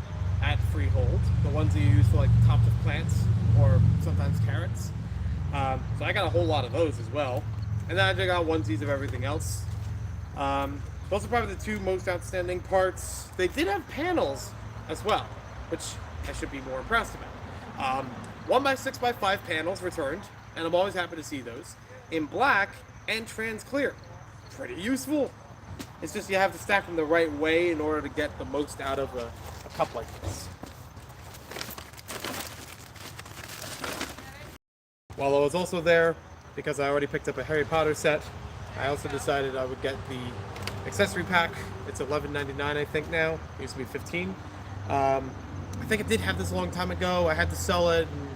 at Freehold, the ones that you use for like the tops of plants or sometimes carrots. So I got a whole lot of those as well. And then I got onesies of everything else. Those are probably the two most outstanding parts. They did have panels as well, which I should be more impressed about. 1x6x5 panels returned, and I'm always happy to see those, in black and trans clear. Pretty useful. It's just you have to stack them the right way in order to get the most out of a cup like this. While I was also there, because I already picked up a Harry Potter set, I also decided I would get the accessory pack. It's $11.99 I think now. It used to be $15. I think I did have this a long time ago. I had to sell it and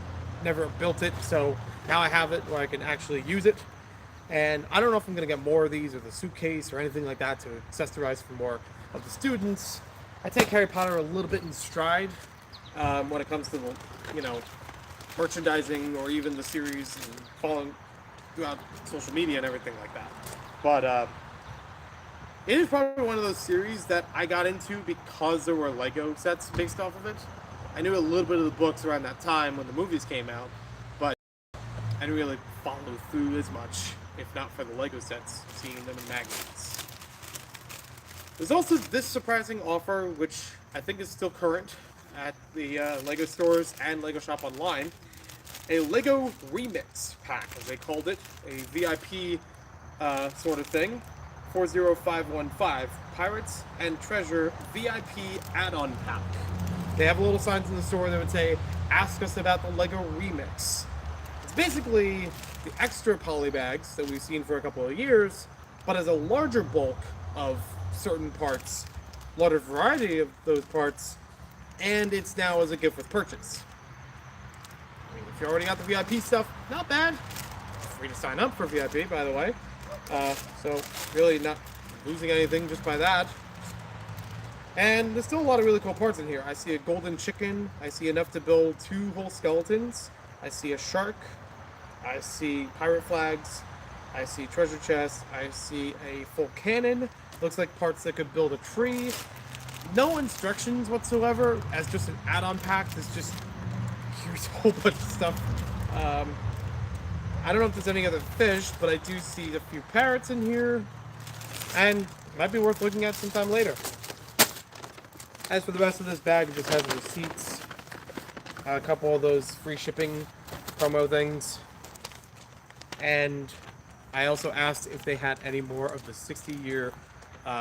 never built it, so now I have it where I can actually use it. And I don't know if I'm going to get more of these or the suitcase or anything like that to accessorize for more of the students. I take Harry Potter a little bit in stride when it comes to the, merchandising or even the series and following throughout social media and everything like that. But it is probably one of those series that I got into because there were Lego sets based off of it. I knew a little bit of the books around that time when the movies came out, but I didn't really follow through as much, if not for the Lego sets, seeing them in magazines. There's also this surprising offer, which I think is still current at the Lego stores and Lego Shop Online. A Lego Remix Pack, as they called it, a VIP sort of thing. 40515 Pirates and Treasure VIP add-on pack. They have little signs in the store that would say, ask us about the Lego Remix. It's basically the extra poly bags that we've seen for a couple of years, but as a larger bulk of certain parts, a larger variety of those parts, and it's now as a gift with purchase. I mean, if you already got the VIP stuff, not bad. Free to sign up for VIP, by the way. So really not losing anything just by that. And there's still a lot of really cool parts in here. I see a golden chicken. I see enough to build 2 whole skeletons. I see a shark. I see pirate flags. I see treasure chests. I see a full cannon. Looks like parts that could build a tree. No instructions whatsoever, as just an add-on pack. There's just, here's a whole bunch of stuff. I don't know if there's any other fish, but I do see a few parrots in here, and it might be worth looking at sometime later. As for the rest of this bag, it just has receipts, a couple of those free shipping promo things, and I also asked if they had any more of the 60-year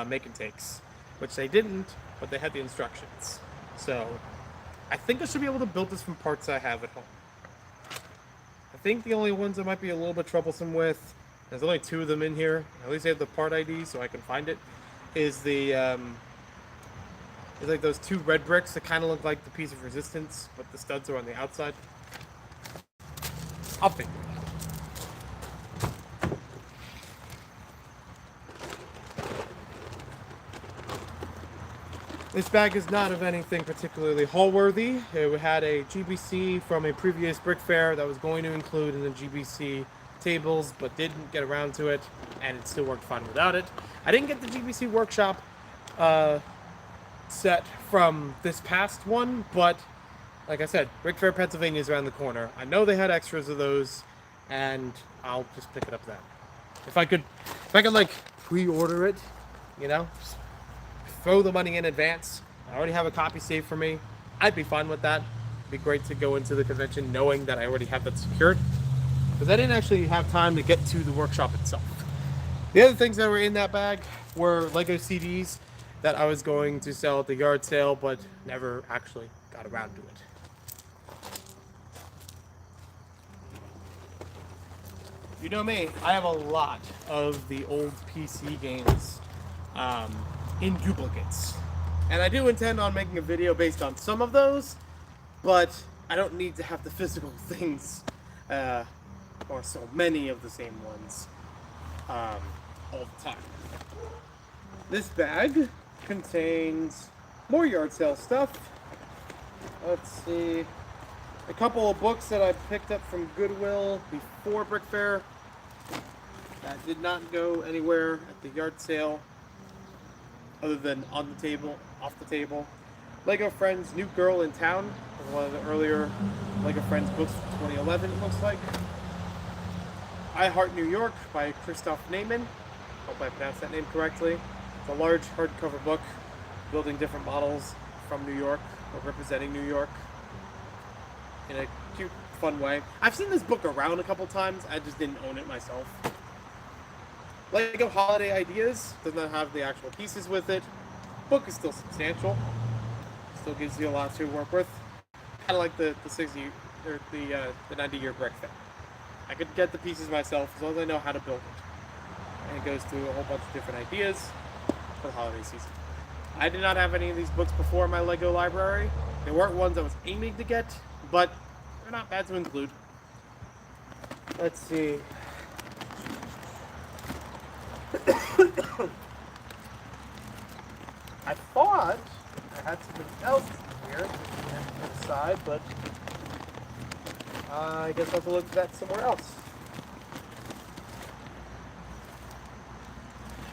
make and takes, which they didn't, but they had the instructions. So I think I should be able to build this from parts I have at home. I think the only ones I might be a little bit troublesome with, there's only 2 of them in here, at least they have the part ID so I can find it, is the, it's like those 2 red bricks that kind of look like the piece of resistance, but the studs are on the outside. I'll figure it out. This bag is not of anything particularly haul-worthy. It had a GBC from a previous BrickFair that was going to include in the GBC tables, but didn't get around to it, and it still worked fine without it. I didn't get the GBC Workshop set from this past one, but like I said, BrickFair Pennsylvania is around the corner. I know they had extras of those, and I'll just pick it up then. If I could like pre-order it, just throw the money in advance. I already have a copy saved for me. I'd be fine with that. It'd be great to go into the convention knowing that I already have that secured, because I didn't actually have time to get to the workshop itself. The other things that were in that bag were Lego CDs that I was going to sell at the yard sale, but never actually got around to it. You know me, I have a lot of the old PC games in duplicates. And I do intend on making a video based on some of those, but I don't need to have the physical things, or so many of the same ones, all the time. This bag contains more yard sale stuff. let's see. A couple of books that I picked up from Goodwill before BrickFair that did not go anywhere at the yard sale other than on the table, off the table. Lego Friends' New Girl in Town was one of the earlier Lego Friends books from 2011, it looks like. I Heart New York by Christoph Naiman. Hope I pronounced that name correctly. It's a large hardcover book building different models from New York, or representing New York in a cute, fun way. I've seen this book around a couple times, I just didn't own it myself. Lego Holiday Ideas does not have the actual pieces with it. Book is still substantial. Still gives you a lot to work with. Kind of like the 60 or the 90-year BrickFair. I could get the pieces myself as long as I know how to build it. And it goes through a whole bunch of different ideas for the holiday season. I did not have any of these books before in my Lego library. They weren't ones I was aiming to get, but they're not bad to include. Let's see. I thought I had something else in here to the side, but I guess I'll have to look for that somewhere else.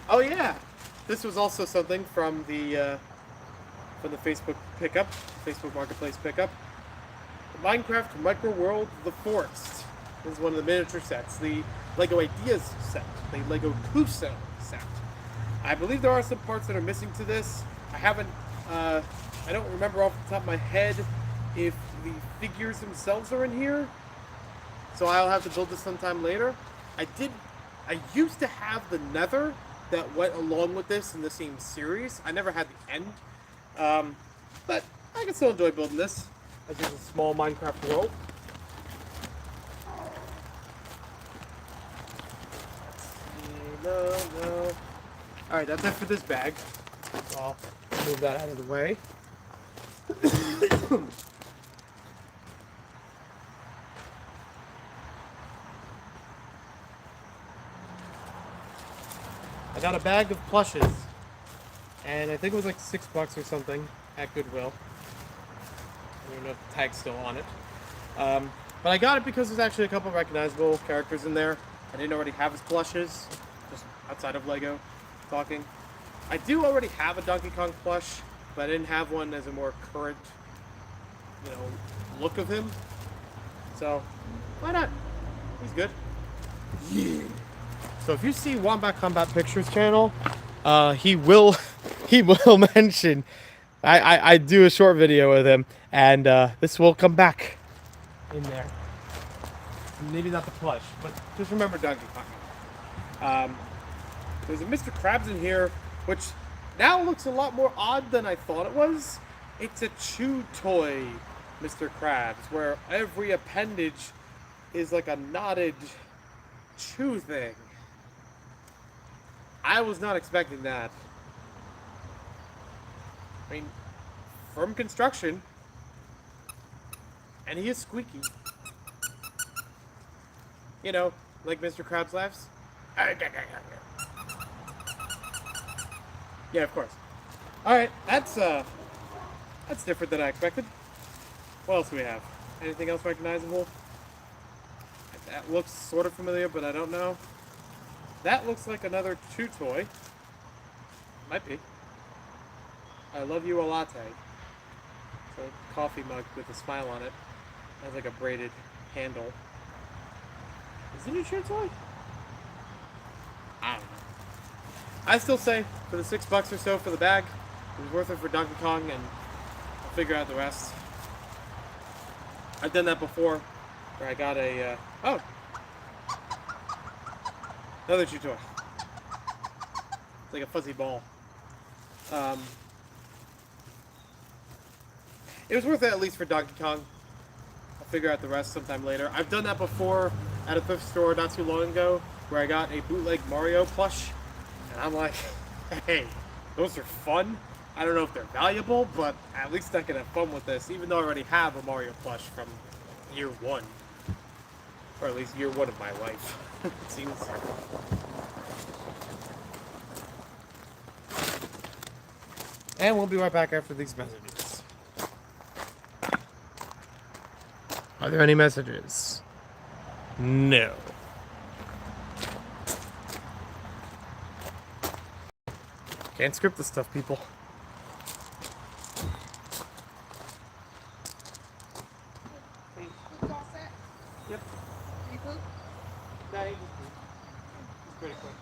Oh yeah, this was also something from the Facebook pickup, Facebook Marketplace pickup. The Minecraft Microworld The Forest. This is one of the miniature sets. The Lego Ideas set. The Lego Cuso set. I believe there are some parts that are missing to this. I don't remember off the top of my head if the figures themselves are in here. So I'll have to build this sometime later. I used to have the nether that went along with this in the same series. I never had the end. But I can still enjoy building this. This is a small Minecraft world. Let's see, no. Alright, that's it for this bag. I'll move that out of the way. I got a bag of plushes, and I think it was like $6 or something at Goodwill. I don't know if the tag's still on it. But I got it because there's actually a couple of recognizable characters in there. I didn't already have his plushes, just outside of Lego talking. I do already have a Donkey Kong plush, but I didn't have one as a more current, look of him. So, why not? He's good. Yeah. So if you see Wombat Combat Pictures channel, he will mention. I do a short video with him, and this will come back in there. Maybe not the plush, but just remember Donkey Kong. There's a Mr. Krabs in here, which now looks a lot more odd than I thought it was. It's a chew toy Mr. Krabs, where every appendage is like a knotted chew thing. I was not expecting that. I mean, firm construction, and he is squeaky. You know, like Mr. Krabs laughs. Yeah, of course. Alright, that's different than I expected. What else do we have? Anything else recognizable? That looks sort of familiar, but I don't know. That looks like another chew toy. Might be. I love you a latte. It's a coffee mug with a smile on it. It has like a braided handle. Is it a chew toy? I don't know. I still say, for the $6 or so for the bag, it was worth it for Donkey Kong, and I'll figure out the rest. I've done that before, where I got a, another chew toy. It's like a fuzzy ball. It was worth it at least for Donkey Kong. I'll figure out the rest sometime later. I've done that before at a thrift store not too long ago, where I got a bootleg Mario plush. And I'm like, hey, those are fun. I don't know if they're valuable, but at least I can have fun with this, even though I already have a Mario plush from year one. Or at least year one of my life, it seems. And we'll be right back after these messages. Are there any messages? No. Can't script this stuff, people. Yep. It's pretty quick.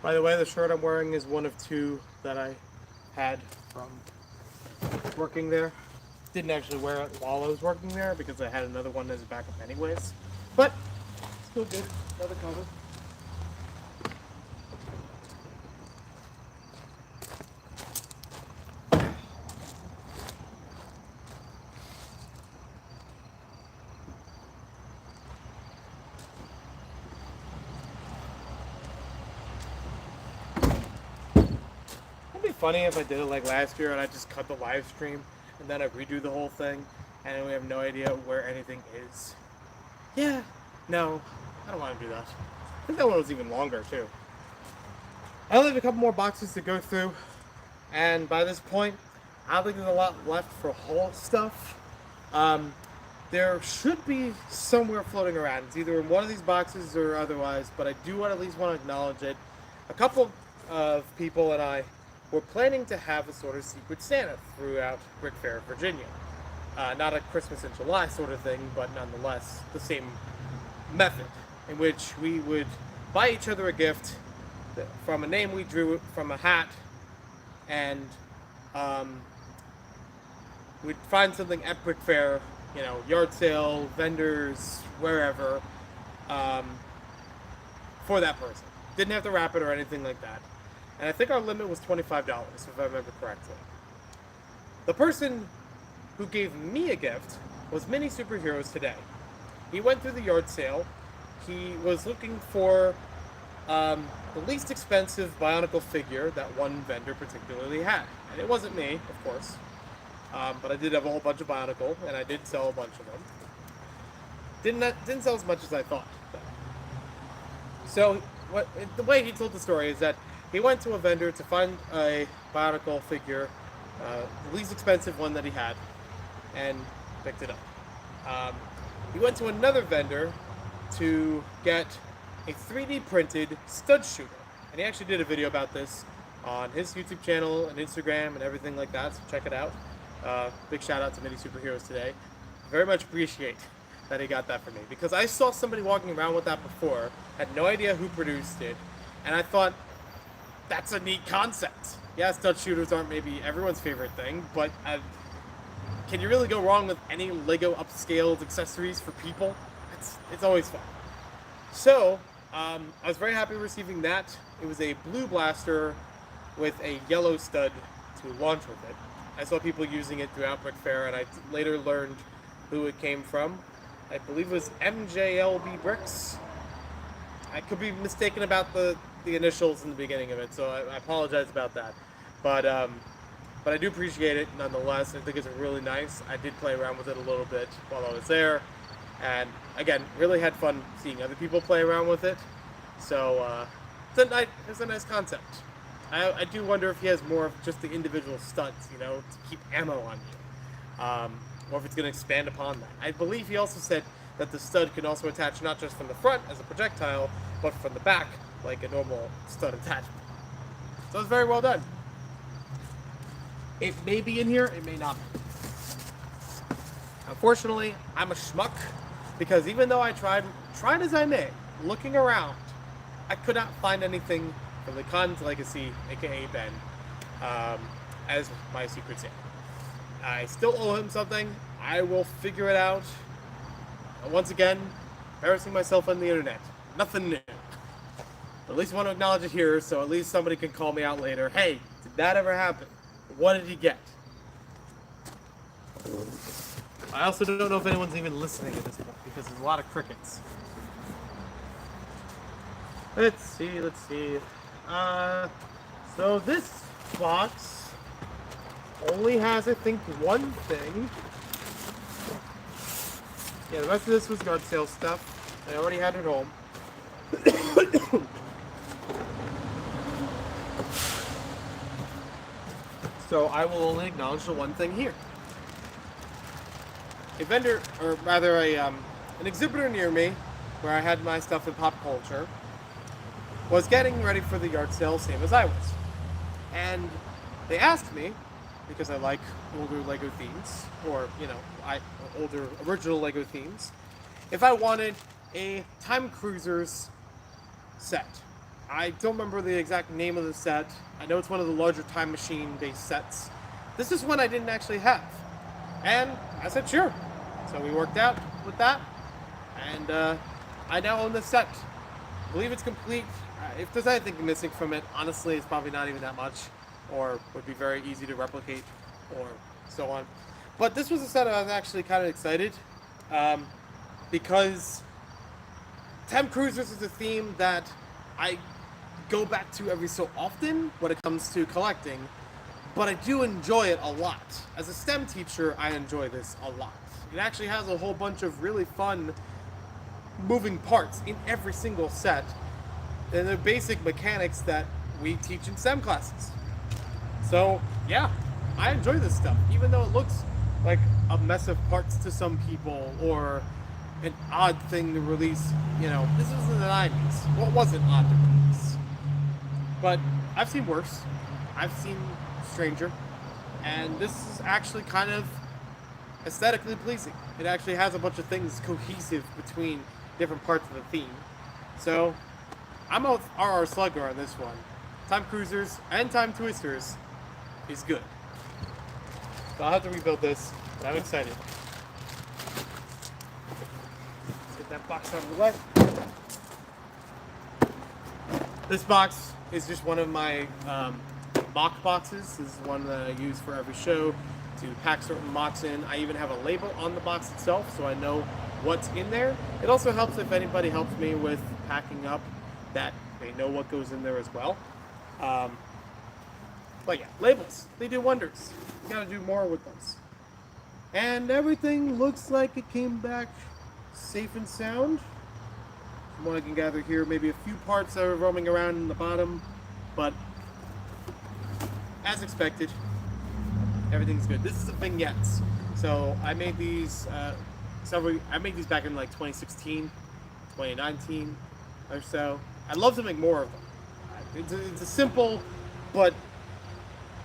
By the way, the shirt I'm wearing is one of two that I had from working there. Didn't actually wear it while I was working there because I had another one as a backup anyways. But, still good. Another color. Funny if I did it like last year and I just cut the live stream and then I redo the whole thing and we have no idea where anything is. Yeah, no, I don't want to do that. I think that one was even longer too. I only have a couple more boxes to go through, and by this point I don't think there's a lot left for haul stuff. There should be somewhere floating around. It's either in one of these boxes or otherwise, but I do at least want to acknowledge it. A couple of people and I we're planning to have a sort of secret Santa throughout BrickFair, Virginia. Not a Christmas in July sort of thing, but nonetheless the same method in which we would buy each other a gift from a name we drew from a hat, and we'd find something at BrickFair, you know, yard sale, vendors, wherever, for that person. Didn't have to wrap it or anything like that. And I think our limit was $25, if I remember correctly. The person who gave me a gift was Mini Superheroes Today. He went through the yard sale. He was looking for the least expensive Bionicle figure that one vendor particularly had. And it wasn't me, of course. But I did have a whole bunch of Bionicle, and I did sell a bunch of them. Didn't sell as much as I thought, though. So, the way he told the story is that he went to a vendor to find a Bionicle figure, the least expensive one that he had, and picked it up. He went to another vendor to get a 3D printed stud shooter. And he actually did a video about this on his YouTube channel and Instagram and everything like that, so check it out. Big shout out to Mini Superheroes Today. Very much appreciate that he got that for me, because I saw somebody walking around with that before, had no idea who produced it, and I thought, that's a neat concept. Yeah, stud shooters aren't maybe everyone's favorite thing, but can you really go wrong with any Lego upscaled accessories for people? It's always fun. So, I was very happy receiving that. It was a blue blaster with a yellow stud to launch with it. I saw people using it throughout BrickFair, and I later learned who it came from. I believe it was MJLB Bricks. I could be mistaken about the initials in the beginning of it, so I apologize about that. But I do appreciate it nonetheless. I think it's really nice. I did play around with it a little bit while I was there, and again, really had fun seeing other people play around with it. So it's a nice concept. I do wonder if he has more of just the individual studs, you know, to keep ammo on you, or if it's going to expand upon that. I believe he also said that the stud can also attach not just from the front as a projectile, but from the back, like a normal stud attachment. So it's very well done. It may be in here, it may not be. Unfortunately, I'm a schmuck, because even though I tried as I may, looking around, I could not find anything from the Khan's Legacy, aka Ben, as my secret Santa. I still owe him something. I will figure it out. Once again, embarrassing myself on the internet. Nothing new. But at least I want to acknowledge it here, so at least somebody can call me out later. Hey, did that ever happen? What did he get? I also don't know if anyone's even listening at this point, because there's a lot of crickets. Let's see. So this box only has, I think, one thing. Yeah, the rest of this was yard sale stuff. I already had it home. So I will only acknowledge the one thing here. A vendor, or rather an exhibitor near me, where I had my stuff in pop culture, was getting ready for the yard sale, same as I was. And they asked me, because I like older Lego themes, or, you know, older original Lego themes, if I wanted a Time Cruisers set. I don't remember the exact name of the set. I know it's one of the larger Time Machine based sets. This is one I didn't actually have. And I said, sure. So we worked out with that. And I now own this set. I believe it's complete. If there's anything missing from it, honestly, it's probably not even that much. Or would be very easy to replicate, or so on. But this was a set I was actually kind of excited. Because Time Cruisers is a theme that I go back to every so often when it comes to collecting, but I do enjoy it a lot. As a STEM teacher, I enjoy this a lot. It actually has a whole bunch of really fun moving parts in every single set, and the basic mechanics that we teach in STEM classes. So, yeah, I enjoy this stuff, even though it looks like a mess of parts to some people, or an odd thing to release. You know, this was in the 90s. Well, it wasn't odd to release. But I've seen worse. I've seen stranger. And this is actually kind of aesthetically pleasing. It actually has a bunch of things cohesive between different parts of the theme. So, I'm a RR Slugger on this one. Time Cruisers and Time Twisters is good. So I'll have to rebuild this, but I'm excited. Let's get that box out of the way. This box is just one of my mock boxes. This is one that I use for every show to pack certain mocks in. I even have a label on the box itself, so I know what's in there. It also helps if anybody helps me with packing up, that they know what goes in there as well. But yeah, labels, they do wonders. You gotta do more with those. And everything looks like it came back safe and sound. From what I can gather here, maybe a few parts that are roaming around in the bottom, but as expected, everything's good. This is the vignettes. So I made these I made these back in like 2016, 2019 or so. I'd love to make more of them. It's a simple but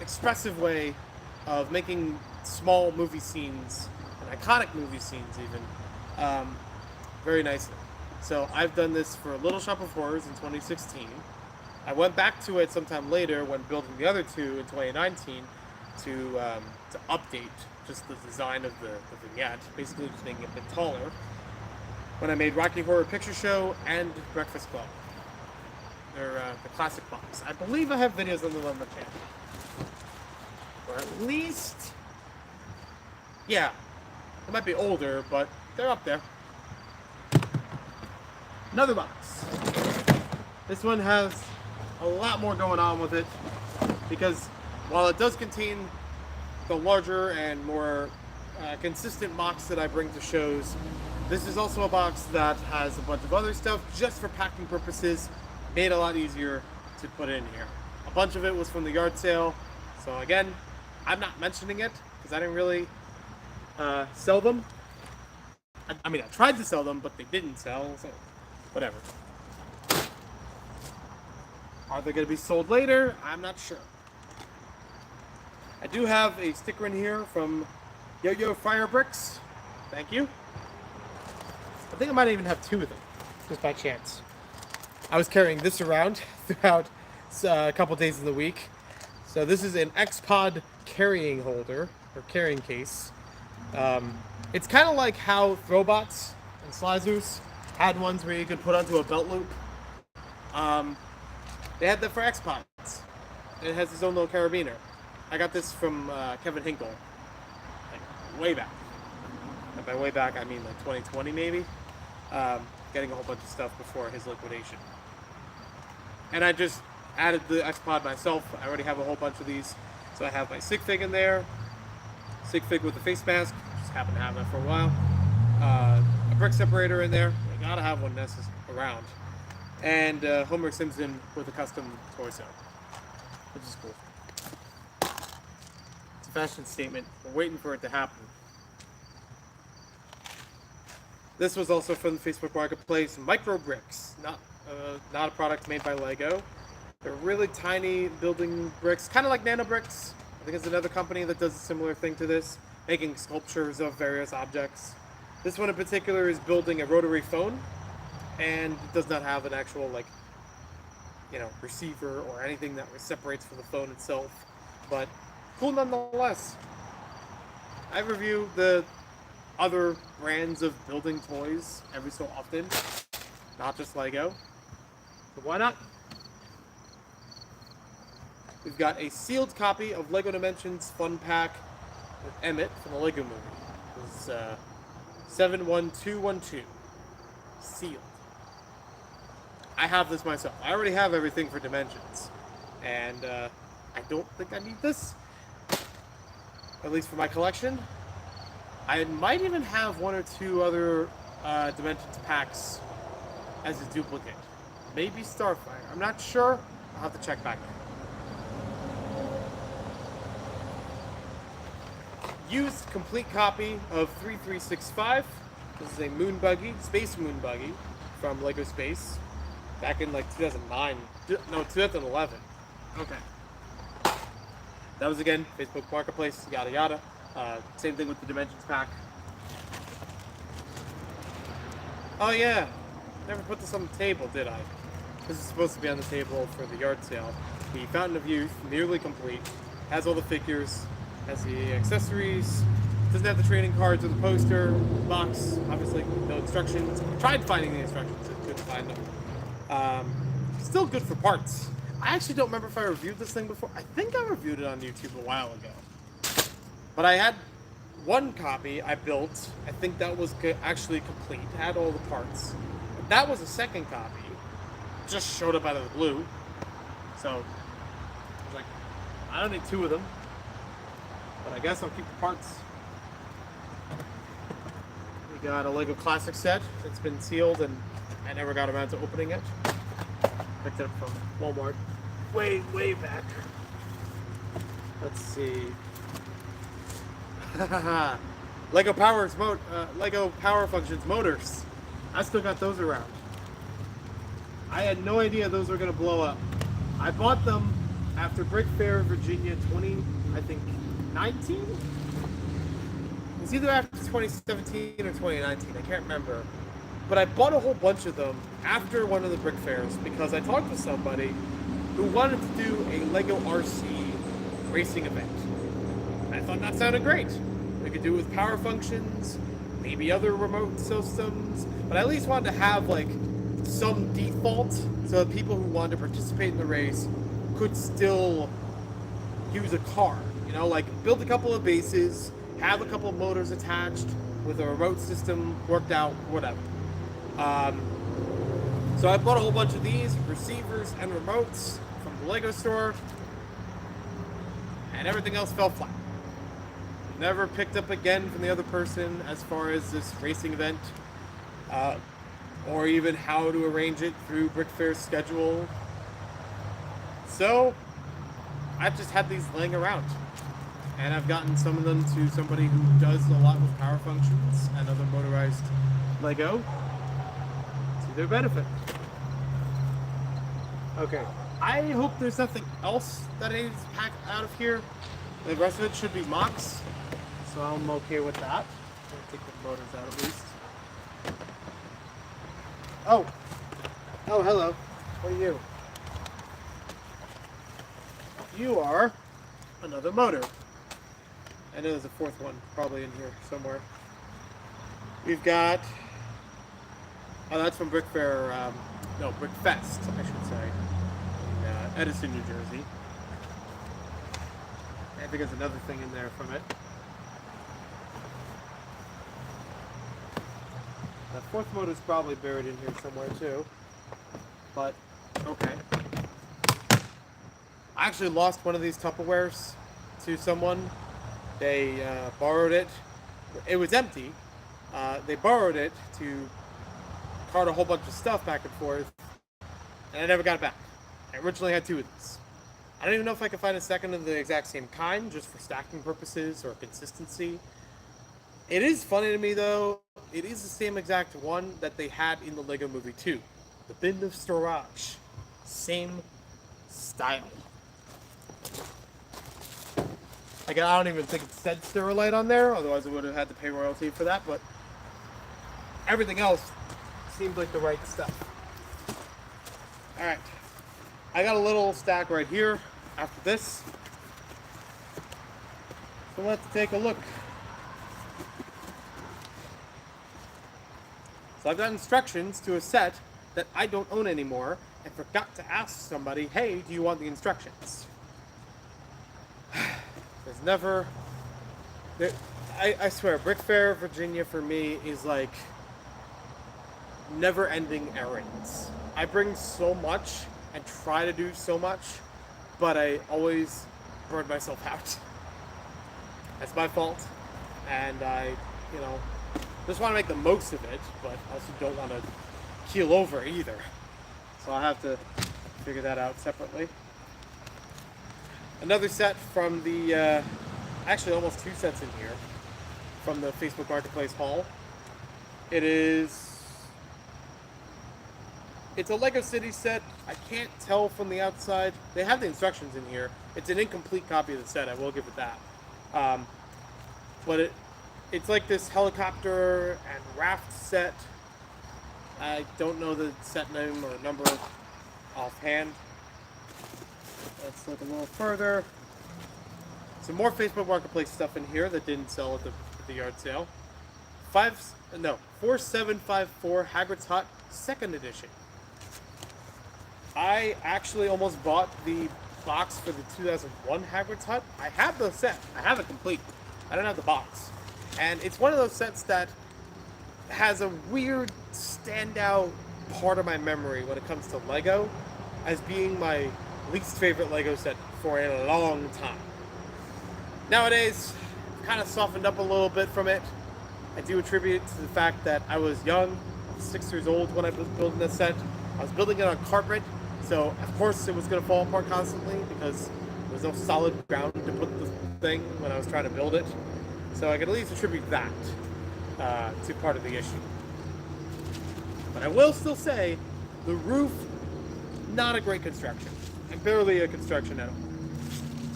expressive way of making small movie scenes, and iconic movie scenes even, very nicely. So I've done this for Little Shop of Horrors in 2016. I went back to it sometime later when building the other two in 2019 to update just the design of the vignette, basically just making it a bit taller. When I made Rocky Horror Picture Show and Breakfast Club. They're the classic box. I believe I have videos on them on the channel. Or at least, yeah, they might be older, but they're up there. Another box. This one has a lot more going on with it, because while it does contain the larger and more consistent mocks that I bring to shows, this is also a box that has a bunch of other stuff just for packing purposes, made a lot easier to put in here. A bunch of it was from the yard sale, so again, I'm not mentioning it because I didn't really sell them. I mean, I tried to sell them, but they didn't sell, so whatever. Are they going to be sold later? I'm not sure. I do have a sticker in here from Yo-Yo Fire Bricks. Thank you. I think I might even have two of them, just by chance. I was carrying this around throughout a couple days of the week. So this is an X-Pod carrying holder, or carrying case. It's kind of like how Throwbots and Slizers had ones where you could put onto a belt loop. They had that for X-Pods. It has its own little carabiner. I got this from Kevin Hinkle, like way back. And by way back, I mean like 2020 maybe. Getting a whole bunch of stuff before his liquidation. And I just added the X-Pod myself. I already have a whole bunch of these. So I have my sig fig in there, sig fig with the face mask, just happen to have that for a while. A brick separator in there, I gotta have one around. And Homer Simpson with a custom torso, which is cool. It's a fashion statement. We're waiting for it to happen. This was also from the Facebook Marketplace. Micro bricks, not a product made by Lego. They're really tiny building bricks, kind of like nano bricks. I think it's another company that does a similar thing to this, making sculptures of various objects. This one in particular is building a rotary phone, and it does not have an actual, like, receiver or anything that separates from the phone itself. But cool nonetheless. I review the other brands of building toys every so often, not just Lego. So why not? We've got a sealed copy of Lego Dimensions Fun Pack with Emmett from the Lego Movie. This is 71212. Sealed. I have this myself. I already have everything for Dimensions. And I don't think I need this. At least for my collection. I might even have one or two other Dimensions packs as a duplicate. Maybe Starfire. I'm not sure. I'll have to check back. Used complete copy of 3365. This is a moon buggy, space moon buggy from Lego Space. Back in like 2009. No, 2011. Okay. That was again Facebook Marketplace, yada yada. Same thing with the Dimensions pack. Oh yeah, never put this on the table, did I? This is supposed to be on the table for the yard sale. The Fountain of Youth, nearly complete, has all the figures, has the accessories, doesn't have the trading cards or the poster, box, obviously no instructions. Tried finding the instructions, couldn't find them. Still good for parts. I actually don't remember if I reviewed this thing before. I think I reviewed it on YouTube a while ago. But I had one copy I built. I think that was actually complete. Had all the parts. But that was a second copy. Just showed up out of the blue. So I was like, I don't need two of them. But I guess I'll keep the parts. We got a Lego Classic set. It's been sealed and I never got around to opening it. Picked it up from Walmart. Way back. Let's see. Lego Power Functions motors. I still got those around. I had no idea those were gonna blow up. I bought them after BrickFair, Virginia 19? It was either after 2017 or 2019, I can't remember. But I bought a whole bunch of them after one of the Brick Fairs because I talked to somebody who wanted to do a Lego RC racing event. And I thought that sounded great. We could do it with power functions, maybe other remote systems, but I at least wanted to have like some default so that people who wanted to participate in the race could still use a car. Like build a couple of bases, have a couple of motors attached with a remote system worked out, whatever. So I bought a whole bunch of these receivers and remotes from the Lego store, and everything else fell flat. Never picked up again from the other person as far as this racing event, or even how to arrange it through BrickFair's schedule. So I've just had these laying around, and I've gotten some of them to somebody who does a lot with power functions and other motorized Lego to their benefit. Okay, I hope there's nothing else that I need to pack out of here. The rest of it should be mocks, so I'm okay with that. I'll take the motors out at least. Oh, hello. What are you? You are another motor. I know there's a fourth one probably in here somewhere. We've got, that's from BrickFair, no, BrickFest, I should say, in Edison, New Jersey. I think there's another thing in there from it. The fourth motor is probably buried in here somewhere too, but okay. I actually lost one of these Tupperwares to someone. They borrowed it. It was empty. They borrowed it to cart a whole bunch of stuff back and forth, and I never got it back. I originally had 2 of these. I don't even know if I could find a second of the exact same kind, just for stacking purposes or consistency. It is funny to me, though. It is the same exact one that they had in the Lego Movie 2. The Bin of Storage. Same style. Like, I don't even think it said Sterilite on there, otherwise I would have had to pay royalty for that, but everything else seems like the right stuff. Alright. I got a little stack right here after this. So let's take a look. So I've got instructions to a set that I don't own anymore and forgot to ask somebody, hey, do you want the instructions? There's never... I swear, BrickFair, Virginia for me is like never-ending errands. I bring so much and try to do so much, but I always burn myself out. That's my fault, and I, just want to make the most of it, but also don't want to keel over either. So I'll have to figure that out separately. Another set from the, actually almost 2 sets in here, from the Facebook Marketplace haul. It's a Lego City set. I can't tell from the outside. They have the instructions in here. It's an incomplete copy of the set, I will give it that. But it's like this helicopter and raft set. I don't know the set name or number offhand. Let's look a little further. Some more Facebook Marketplace stuff in here that didn't sell at the yard sale. 4754 Hagrid's Hut, 2nd edition. I actually almost bought the box for the 2001 Hagrid's Hut. I have the set. I have it complete. I don't have the box. And it's one of those sets that has a weird standout part of my memory when it comes to Lego as being my least favorite Lego set for a long time. Nowadays, I've kind of softened up a little bit from it. I do attribute it to the fact that I was young. I was 6 years old when I was building this set. I was building it on carpet, so of course it was going to fall apart constantly because there was no solid ground to put the thing when I was trying to build it. So I can at least attribute that to part of the issue. But I will still say, the roof, not a great construction. And barely a construction at all.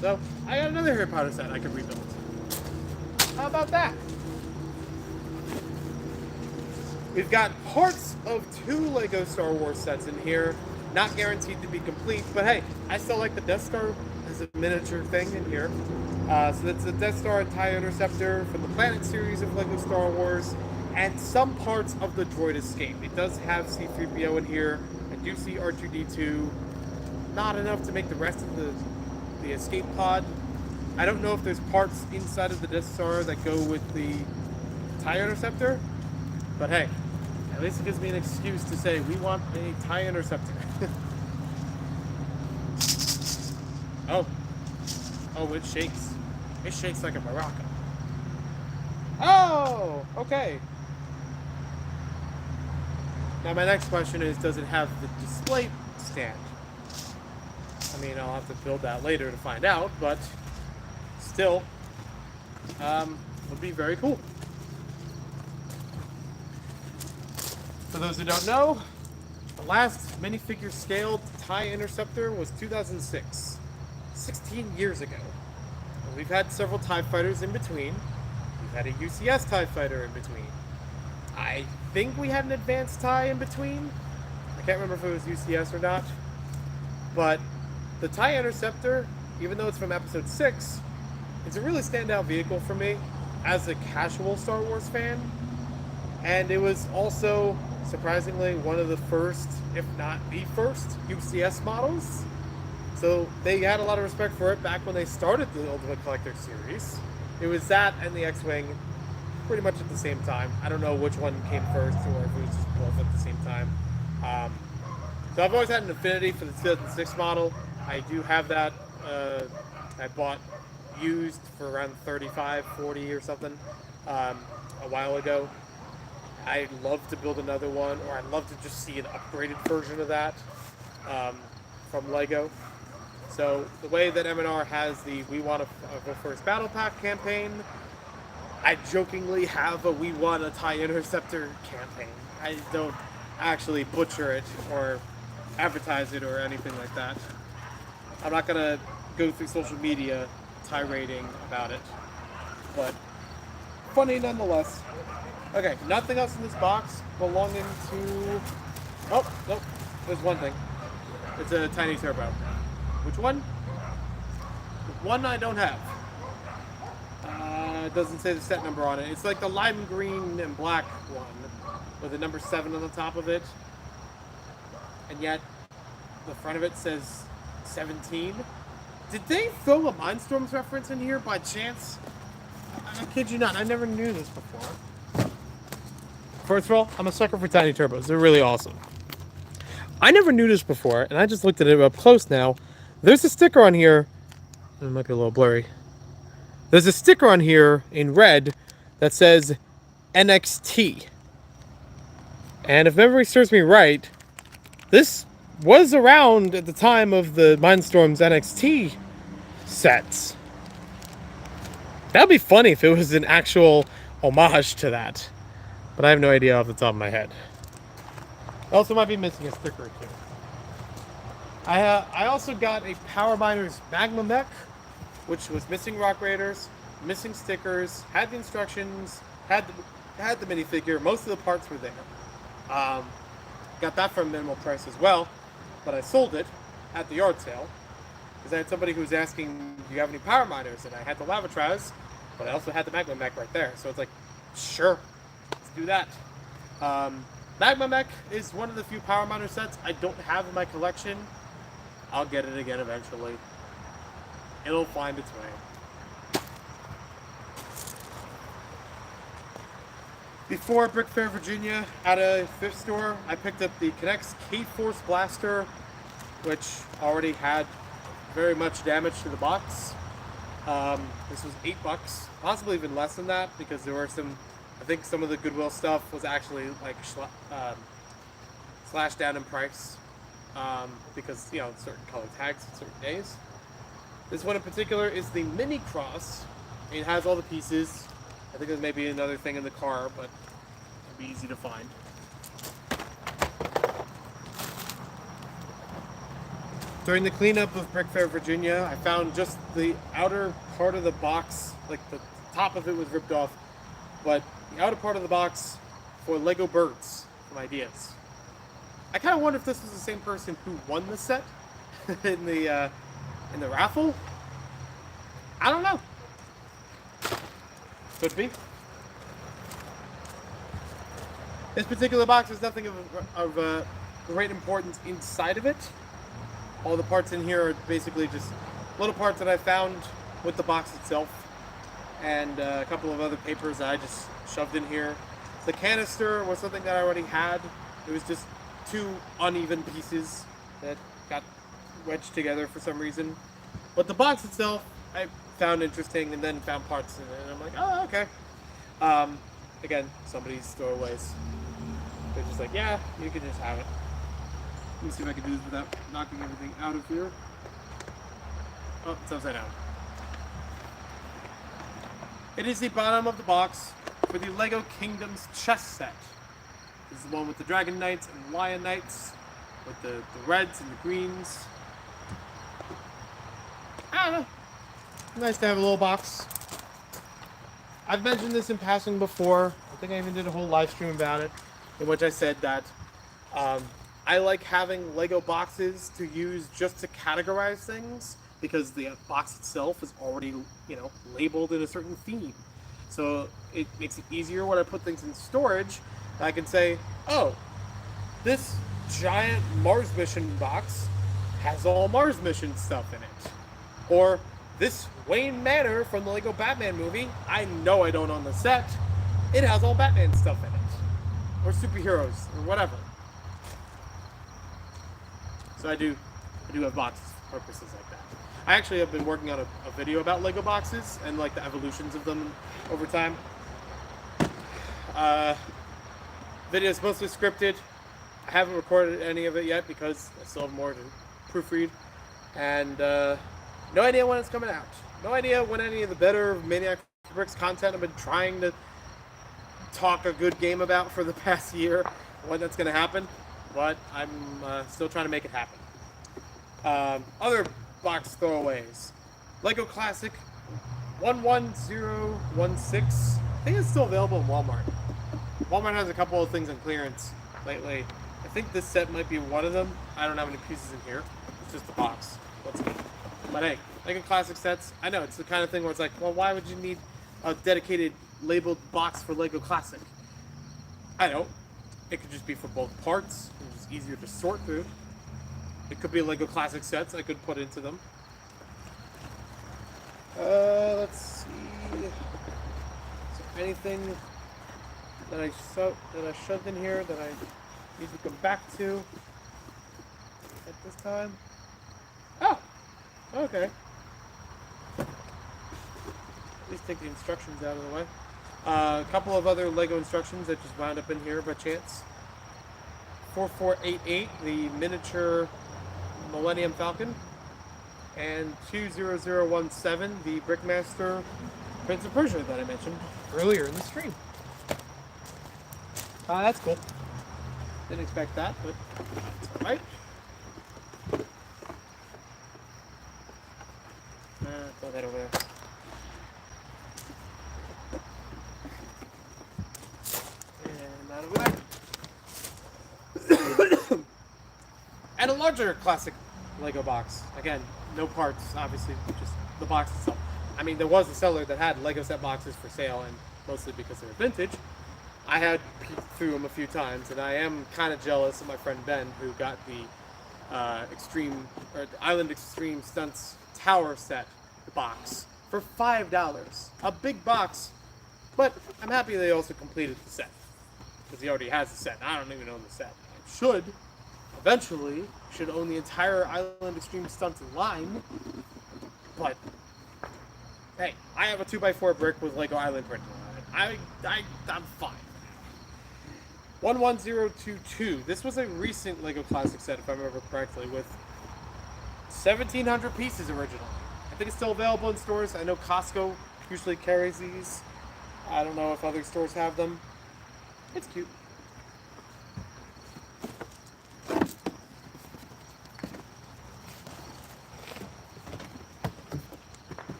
So, I got another Harry Potter set I can rebuild. How about that? We've got parts of 2 Lego Star Wars sets in here. Not guaranteed to be complete, but hey, I still like the Death Star as a miniature thing in here. So that's the Death Star and TIE Interceptor from the Planet series of Lego Star Wars, and some parts of the Droid Escape. It does have C-3PO in here. I do see R2-D2. Not enough to make the rest of the escape pod. I don't know if there's parts inside of the Death Star that go with the TIE Interceptor, but hey, at least it gives me an excuse to say we want a TIE Interceptor. Oh, it shakes. It shakes like a maraca. Oh, okay. Now my next question is, does it have the display stand? I mean, I'll have to build that later to find out, but still, would be very cool. For those who don't know, the last minifigure scaled TIE Interceptor was 2006, 16 years ago. And we've had several TIE fighters in between. We've had a UCS TIE fighter in between. I think we had an advanced TIE in between. I can't remember if it was UCS or not. But the TIE Interceptor, even though it's from episode 6, it's a really standout vehicle for me as a casual Star Wars fan. And it was also, surprisingly, one of the first, if not the first, UCS models. So they had a lot of respect for it back when they started the Ultimate Collector series. It was that and the X-Wing pretty much at the same time. I don't know which one came first or if it was just both at the same time. So I've always had an affinity for the 2006 model. I do have that. I bought used for around 35, 40 or something a while ago. I'd love to build another one, or I'd love to just see an upgraded version of that from Lego. So the way that M&R has the We Want a First Battle Pack campaign, I jokingly have a We Want a TIE Interceptor campaign. I don't actually butcher it or advertise it or anything like that. I'm not going to go through social media tirading about it, but funny nonetheless. Okay, nothing else in this box belonging to... Oh, nope, there's one thing. It's a tiny turbo. Which one? The one I don't have. It doesn't say the set number on it. It's like the lime green and black one with the number 7 on the top of it. And yet, the front of it says 17. Did they throw a Mindstorms reference in here by chance? I kid you not, I never knew this before. First of all, I'm a sucker for tiny turbos. They're really awesome. I never knew this before, and I just looked at it up close now. There's a sticker on here. It might be a little blurry. There's a sticker on here in red that says NXT. And if memory serves me right, this was around at the time of the Mindstorms NXT sets. That'd be funny if it was an actual homage to that. But I have no idea off the top of my head. I also might be missing a sticker or two. I also got a Power Miners Magma Mech, which was missing Rock Raiders, missing stickers, had the instructions, had the minifigure. Most of the parts were there. Got that for a minimal price as well, but I sold it at the yard sale because I had somebody who was asking, "Do you have any Power Miners?" And I had the Lavatraz, but I also had the Magma Mech right there. So it's like, sure, let's do that. Magma Mech is one of the few Power Miner sets I don't have in my collection. I'll get it again eventually. It'll find its way. Before BrickFair, Virginia, at a thrift store, I picked up the Canex K-Force Blaster, which already had very much damage to the box. This was $8, possibly even less than that, because there were some, I think some of the Goodwill stuff was actually like slashed down in price, because, you know, certain color tags at certain days. This one in particular is the Mini Cross. It has all the pieces. I think there's maybe another thing in the car, but it'll be easy to find. During the cleanup of BrickFair, Virginia, I found just the outer part of the box, like the top of it was ripped off, but the outer part of the box for Lego Birds from Ideas. I kind of wonder if this was the same person who won the set in the raffle. I don't know. Could be. This particular box has nothing of great importance inside of it. All the parts in here are basically just little parts that I found with the box itself, and a couple of other papers that I just shoved in here. The canister was something that I already had. It was just 2 uneven pieces that got wedged together for some reason. But the box itself, I found interesting, and then found parts in it, and I'm like, oh, okay. Again, somebody's stowaways. They're just like, yeah, you can just have it. Let me see if I can do this without knocking everything out of here. Oh, it's upside down. It is the bottom of the box for the LEGO Kingdoms chess set. This is the one with the Dragon Knights and Lion Knights, with the reds and the greens. I don't know. Nice to have a little box. I've mentioned this in passing before. I think I even did a whole live stream about it, in which I said that I like having Lego boxes to use just to categorize things, because the box itself is already, you know, labeled in a certain theme. So it makes it easier when I put things in storage. I can say, oh, this giant Mars mission box has all Mars mission stuff in it. Or this Wayne Manor from the Lego Batman movie, I know I don't own the set, it has all Batman stuff in it. Or superheroes, or whatever. So I do have boxes for purposes like that. I actually have been working on a video about Lego boxes and like the evolutions of them over time. Video is mostly scripted. I haven't recorded any of it yet because I still have more to proofread. And no idea when it's coming out. No idea when any of the better Maniac Bricks content I've been trying to talk a good game about for the past year, when that's going to happen. But I'm still trying to make it happen. Other box throwaways. Lego Classic 11016. I think it's still available in Walmart. Walmart has a couple of things on clearance lately. I think this set might be one of them. I don't have any pieces in here. It's just a box. What's good? But hey, Lego Classic sets, I know it's the kind of thing where it's like, well, why would you need a dedicated labeled box for Lego Classic? I don't. It could just be for both parts. It's just easier to sort through. It could be Lego Classic sets I could put into them. Let's see. Is there anything that I shoved in here that I need to come back to at this time? Oh, okay. At least take the instructions out of the way. A couple of other Lego instructions that just wound up in here by chance. 4488, the miniature Millennium Falcon, and 20017, the Brickmaster Prince of Persia that I mentioned earlier in the stream. That's cool. Didn't expect that, but it's alright. Throw that over there. And out of the way. And a larger classic Lego box. Again, no parts, obviously, just the box itself. I mean, there was a seller that had Lego set boxes for sale, and mostly because they were vintage. I had peeked through them a few times, and I am kind of jealous of my friend Ben, who got the Island Extreme Stunts Tower set box for $5. A big box, but I'm happy they also completed the set, because he already has the set. I don't even own the set. I eventually should own the entire Island Extreme Stunts line, but hey, I have a 2x4 brick with Lego Island printed on it. I'm fine. 11022. This was a recent Lego Classic set, if I remember correctly, with 1,700 pieces originally. I think it's still available in stores. I know Costco usually carries these. I don't know if other stores have them. It's cute.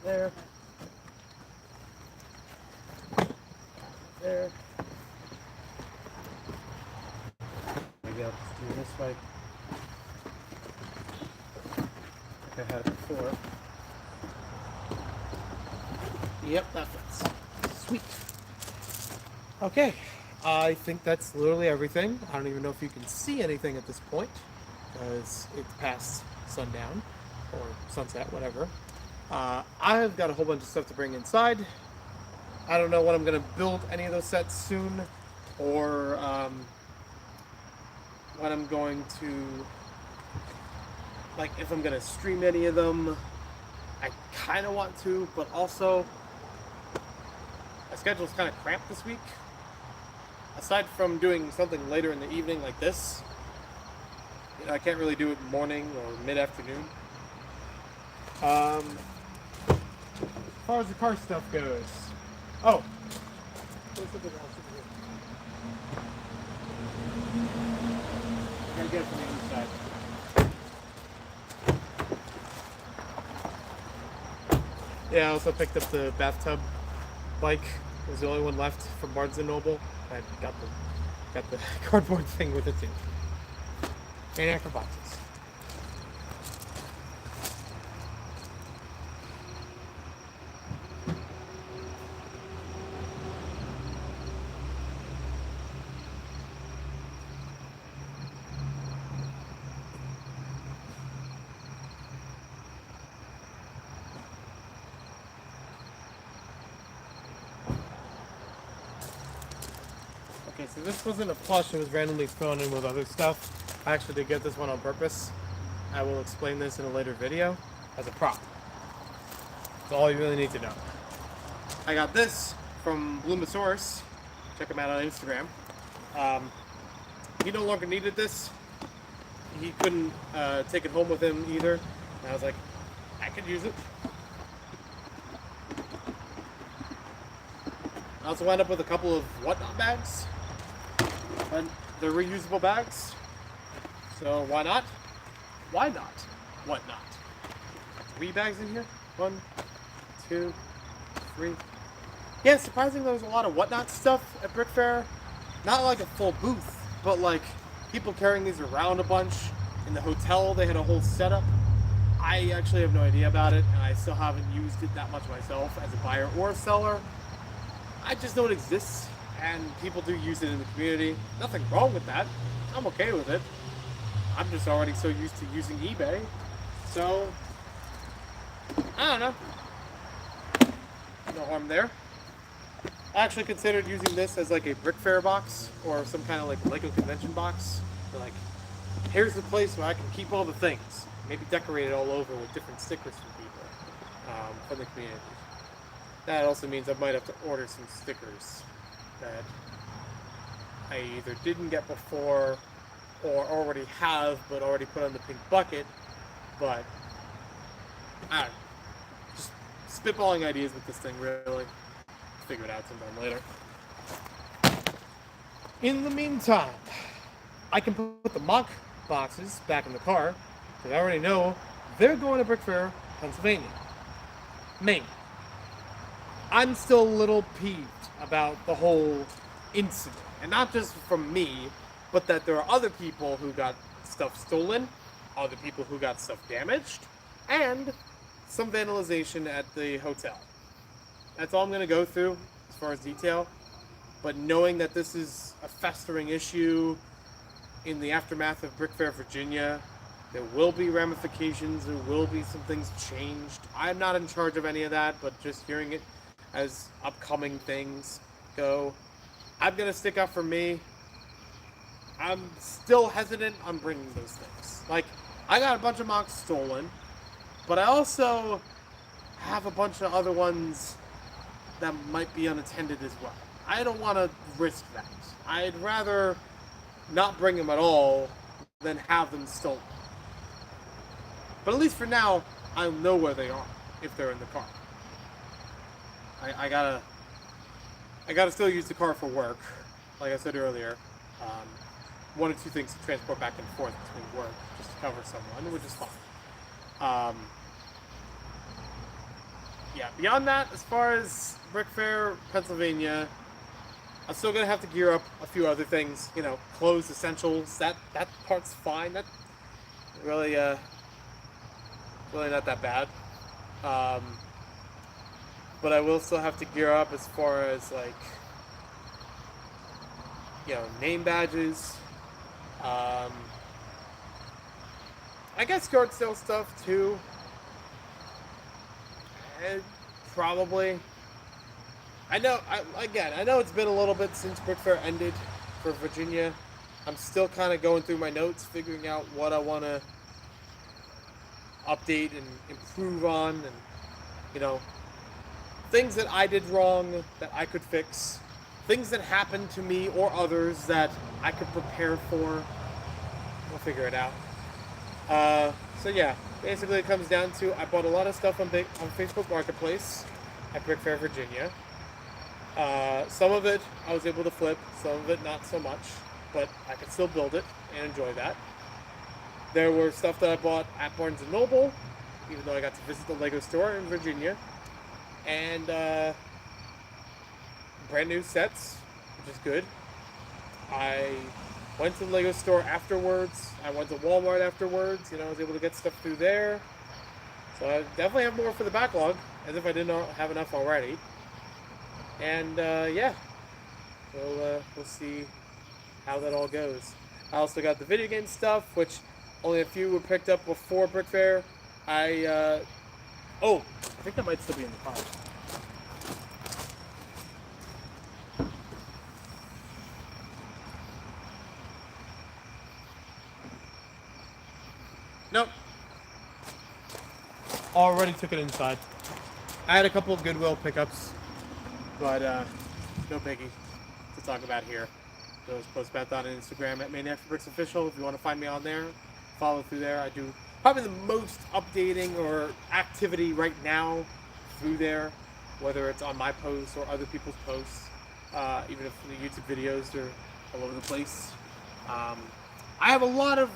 There. There. Maybe I'll just do this way. Like I had it before. Yep, that fits. Sweet. Okay. I think that's literally everything. I don't even know if you can see anything at this point, because it's past sundown, or sunset, whatever. I've got a whole bunch of stuff to bring inside. I don't know when I'm going to build any of those sets soon, or when I'm going to, like, if I'm going to stream any of them. I kind of want to, but also my schedule's kind of cramped this week. Aside from doing something later in the evening like this, you know, I can't really do it morning or mid-afternoon. As far as the car stuff goes, oh, there's something else over here. I gotta get it from the inside. Yeah, I also picked up the Bathtub Bike. It was the only one left from Barnes & Noble. I got the cardboard thing with it too. Maniac for boxes. Okay, so this wasn't a plush, it was randomly thrown in with other stuff. I actually did get this one on purpose. I will explain this in a later video as a prop. That's all you really need to know. I got this from Bloomosaurus. Check him out on Instagram. He no longer needed this. He couldn't take it home with him either. And I was like, I could use it. I also wound up with a couple of whatnot bags. And they're reusable bags. So why not? Why not? Whatnot. 3 bags in here? 1, 2, 3. Yeah, surprisingly there was a lot of whatnot stuff at BrickFair. Not like a full booth, but like people carrying these around a bunch. In the hotel they had a whole setup. I actually have no idea about it, and I still haven't used it that much myself as a buyer or a seller. I just know it exists, and people do use it in the community. Nothing wrong with that. I'm okay with it. I'm just already so used to using eBay. So, I don't know. No harm there. I actually considered using this as like a BrickFair box or some kind of like Lego convention box. Like, here's the place where I can keep all the things. Maybe decorate it all over with different stickers from people, from the community. That also means I might have to order some stickers that I either didn't get before or already have but already put on the pink bucket. But I don't know. Just spitballing ideas with this thing, really. Figure it out sometime later. In the meantime, I can put the mock boxes back in the car because I already know they're going to BrickFair, Pennsylvania. Maine. I'm still a little peeved about the whole incident. And not just from me, but that there are other people who got stuff stolen, other people who got stuff damaged, and some vandalization at the hotel. That's all I'm going to go through as far as detail. But knowing that this is a festering issue in the aftermath of BrickFair, Virginia, there will be ramifications, there will be some things changed. I'm not in charge of any of that, but just hearing it as upcoming things go, I'm going to stick up for me. I'm still hesitant on bringing those things. Like, I got a bunch of mocks stolen, but I also have a bunch of other ones that might be unattended as well. I don't want to risk that. I'd rather not bring them at all than have them stolen. But at least for now, I'll know where they are if they're in the car. I gotta still use the car for work, like I said earlier. 1 or 2 things to transport back and forth between work, just to cover someone, which is fine. Yeah, beyond that, as far as BrickFair, Pennsylvania, I'm still gonna have to gear up a few other things. You know, clothes, essentials. That part's fine. That really not that bad. But I will still have to gear up as far as like, you know, name badges. I guess yard sale stuff too. And probably. I know it's been a little bit since BrickFair ended for Virginia. I'm still kind of going through my notes, figuring out what I want to update and improve on, and, you know, things that I did wrong that I could fix, things that happened to me or others that I could prepare for. We'll figure it out. So yeah, basically it comes down to I bought a lot of stuff on Facebook Marketplace at BrickFair, Virginia. Some of it I was able to flip, some of it not so much, but I could still build it and enjoy that. There were stuff that I bought at Barnes & Noble, even though I got to visit the Lego store in Virginia. And brand new sets, which is good. I went to the Lego store afterwards. I went to Walmart afterwards. You know, I was able to get stuff through there. So I definitely have more for the backlog, as if I didn't have enough already. And yeah, we'll see how that all goes. I also got the video game stuff, which only a few were picked up before BrickFair. Oh, I think that might still be in the car. Nope, already took it inside. I had a couple of Goodwill pickups, but no biggie to talk about here. Those posts about on Instagram at Maniac for Bricks Official. If you want to find me on there, follow through there. I do probably the most updating or activity right now through there, whether it's on my posts or other people's posts. Even if the YouTube videos are all over the place. I have a lot of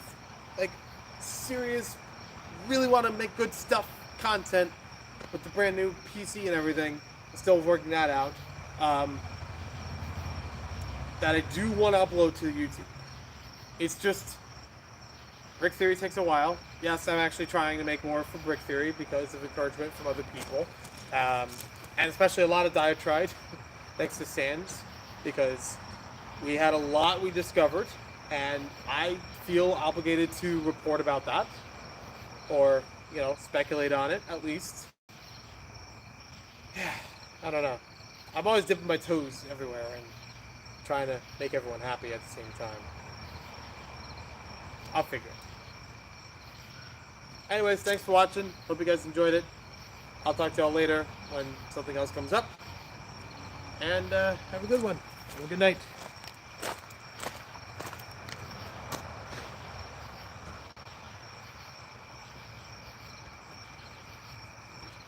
like serious, really want to make good stuff content with the brand new PC and everything. I'm still working that out. That I do want to upload to YouTube. It's just Brick Theory takes a while. Yes, I'm actually trying to make more for Brick Theory because of encouragement from other people, and especially a lot of diatribe thanks to Sands, because we had a lot we discovered, and I feel obligated to report about that, or speculate on it at least. Yeah, I don't know. I'm always dipping my toes everywhere and trying to make everyone happy at the same time. I'll figure it. Anyways, thanks for watching. Hope you guys enjoyed it. I'll talk to y'all later when something else comes up. And have a good one. Have a good night.